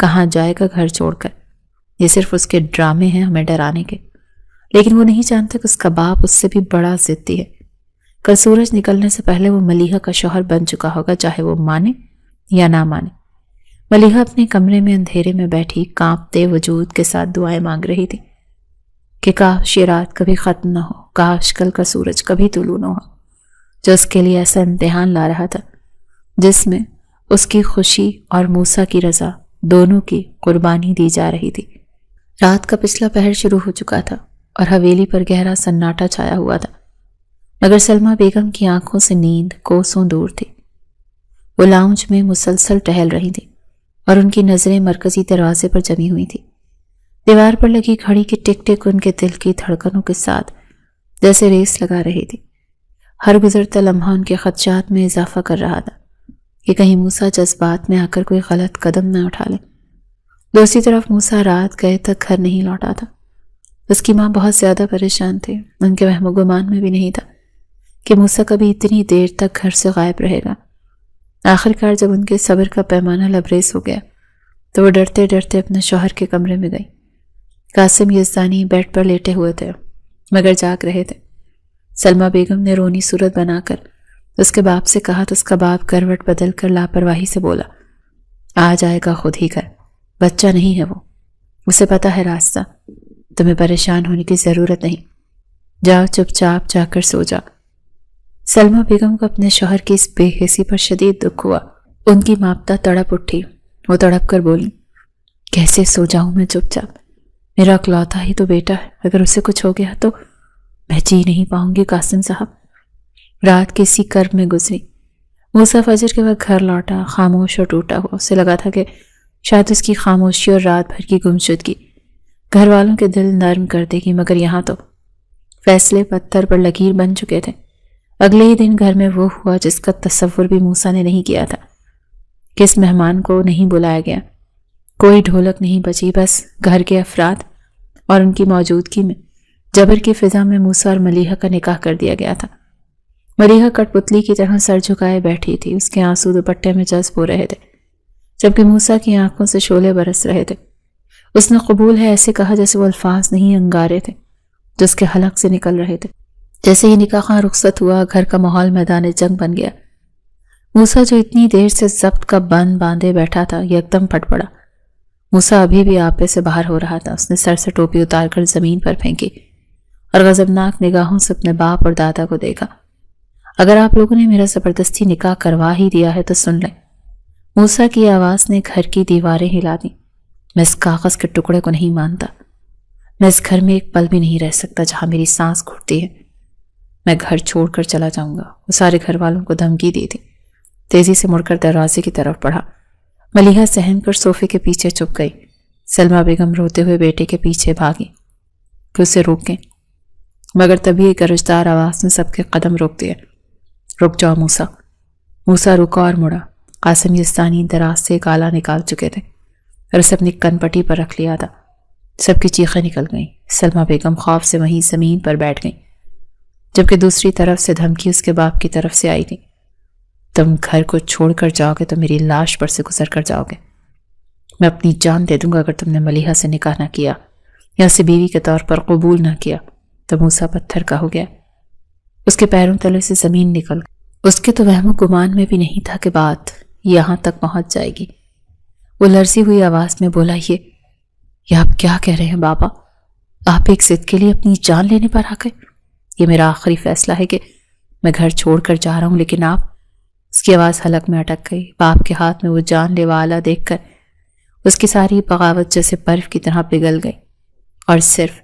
کہاں جائے گا گھر چھوڑ کر؟ یہ صرف اس کے ڈرامے ہیں ہمیں ڈرانے کے، لیکن وہ نہیں جانتا کہ اس کا باپ اس سے بھی بڑا ضدی ہے۔ کل سورج نکلنے سے پہلے وہ ملیحہ کا شوہر بن چکا ہوگا، چاہے وہ مانے یا نہ مانے۔ ملیحہ اپنے کمرے میں اندھیرے میں بیٹھی کانپتے وجود کے ساتھ دعائیں مانگ رہی تھی کہ کاش یہ رات کبھی ختم نہ ہو، کاش کل کا سورج کبھی طلوع نہ ہو، جو اس کے لیے ایسا امتحان لا رہا تھا جس میں اس کی خوشی اور موسیٰ کی رضا دونوں کی قربانی دی جا رہی تھی۔ رات کا پچھلا پہر شروع ہو چکا تھا اور حویلی پر گہرا سناٹا چھایا ہوا تھا، مگر سلمہ بیگم کی آنکھوں سے نیند کوسوں دور تھی۔ وہ لاؤنج میں مسلسل ٹہل رہی تھی اور ان کی نظریں مرکزی دروازے پر جمی ہوئی تھی۔ دیوار پر لگی گھڑی کی ٹک ٹک ان کے دل کی دھڑکنوں کے ساتھ جیسے ریس لگا رہی تھی۔ ہر گزرتا لمحہ ان کے خدشات میں اضافہ کر رہا تھا کہ کہیں موسیٰ جذبات میں آ کر کوئی غلط قدم نہ اٹھا لے۔ دوسری طرف موسیٰ رات گئے تک گھر نہیں لوٹا تھا۔ اس کی ماں بہت زیادہ پریشان تھی۔ ان کے وہم و گمان میں بھی نہیں تھا کہ موسیٰ کبھی اتنی دیر تک گھر سے غائب رہے گا۔ آخرکار جب ان کے صبر کا پیمانہ لبریز ہو گیا تو وہ ڈرتے ڈرتے اپنے شوہر کے کمرے میں گئی۔ قاسم یزدانی بیڈ پر لیٹے ہوئے تھے مگر جاگ رہے تھے۔ سلمہ بیگم نے رونی صورت بنا کر اس کے باپ سے کہا تو اس کا باپ کروٹ بدل کر لاپرواہی سے بولا، آ جائے گا خود ہی گھر، بچہ نہیں ہے وہ، اسے پتہ ہے راستہ، تمہیں پریشان ہونے کی ضرورت نہیں، جاؤ چپ چاپ جا کر سو جا۔ سلمہ بیگم کو اپنے شوہر کی اس بے حسی پر شدید دکھ ہوا۔ ان کی ماپتا تڑپ اٹھی۔ وہ تڑپ کر بولی، کیسے سو جاؤں میں چپ چاپ؟ میرا اکلوتا ہی تو بیٹا ہے، اگر اسے کچھ ہو گیا تو میں جی نہیں پاؤں گی قاسم صاحب۔ رات کسی کرب میں گزری۔ موسیٰ فجر کے وقت گھر لوٹا، خاموش اور ٹوٹا ہوا۔ اسے لگا تھا کہ شاید اس کی خاموشی اور رات بھر کی گمشدگی گھر والوں کے دل نرم کر دے گی، مگر یہاں تو فیصلے پتھر پر لکیر بن چکے تھے۔ اگلے ہی دن گھر میں وہ ہوا جس کا تصور بھی موسیٰ نے نہیں کیا تھا۔ کس مہمان کو نہیں بلایا گیا، کوئی ڈھولک نہیں بجی، بس گھر کے افراد اور ان کی موجودگی میں جبر کی فضا میں موسیٰ اور ملیحہ کا نکاح کر دیا گیا تھا۔ ملیحہ کٹ پتلی کی طرح سر جھکائے بیٹھی تھی، اس کے آنسو دوپٹے میں جذب ہو رہے تھے جبکہ موسیٰ کی آنکھوں سے شعلے برس رہے تھے۔ اس نے قبول ہے ایسے کہا جیسے وہ الفاظ نہیں انگارے تھے جو اس کے حلق سے نکل رہے تھے۔ جیسے ہی نکاح خاں رخصت ہوا، گھر کا ماحول میدان جنگ بن گیا۔ موسیٰ جو اتنی دیر سے ضبط کا بند باندھے بیٹھا تھا یکدم پھٹ پڑا۔ موسیٰ ابھی بھی آپے سے باہر ہو رہا تھا۔ اس نے سر سے ٹوپی اتار کر زمین پر پھینکی اور غضبناک نگاہوں سے اپنے باپ اور دادا کو دیکھا۔ اگر آپ لوگوں نے میرا زبردستی نکاح کروا ہی دیا ہے تو سن لیں۔ موسیٰ کی آواز نے گھر کی دیواریں ہلا دیں۔ میں اس کاغذ کے ٹکڑے کو نہیں مانتا۔ میں اس گھر میں ایک پل بھی نہیں رہ سکتا جہاں میری سانس گھٹتی ہے۔ میں گھر چھوڑ کر چلا جاؤں گا۔ وہ سارے گھر والوں کو دھمکی دی تھی۔ تیزی سے مڑ کر دروازے کی طرف بڑھا۔ ملیحہ سہم کر صوفے کے پیچھے چھپ گئی۔ سلمہ بیگم روتے ہوئے بیٹے کے پیچھے بھاگی کہ اسے روکیں، مگر تبھی ایک گرجدار آواز نے سب کے قدم روک دیے۔ رک جاؤ موسیٰ۔ موسیٰ رکا اور مڑا۔ قاسم یزدانی دراز سے ایک آلہ نکال چکے تھے اور اسے اپنی کن پٹی پر رکھ لیا تھا۔ سب کی چیخیں نکل گئیں۔ سلمہ بیگم خوف سے وہیں زمین پر بیٹھ گئیں جبکہ دوسری طرف سے دھمکی اس کے باپ کی طرف سے آئی تھی، تم گھر کو چھوڑ کر جاؤ گے تو میری لاش پر سے گزر کر جاؤ گے۔ میں اپنی جان دے دوں گا اگر تم نے ملیحہ سے نکاح نہ کیا یا اسے بیوی کے طور پر قبول نہ کیا۔ تو موسیٰ پتھر کا ہو گیا۔ اس کے پیروں تلے سے زمین نکل گئی۔ اس کے تو وہم و گمان میں بھی نہیں تھا کہ بات یہاں تک پہنچ جائے گی۔ وہ لرزی ہوئی آواز میں بولا، یہ آپ کیا کہہ رہے ہیں بابا؟ آپ ایک ضد کے لیے اپنی جان لینے پر آ گئے؟ یہ میرا آخری فیصلہ ہے کہ میں گھر چھوڑ کر جا رہا ہوں، لیکن آپ… اس کی آواز حلق میں اٹک گئی۔ باپ کے ہاتھ میں وہ جان لیوا آلہ دیکھ کر اس کی ساری بغاوت جیسے برف کی طرح پگھل گئی اور صرف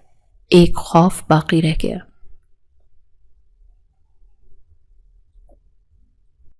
ایک خوف باقی رہ گیا۔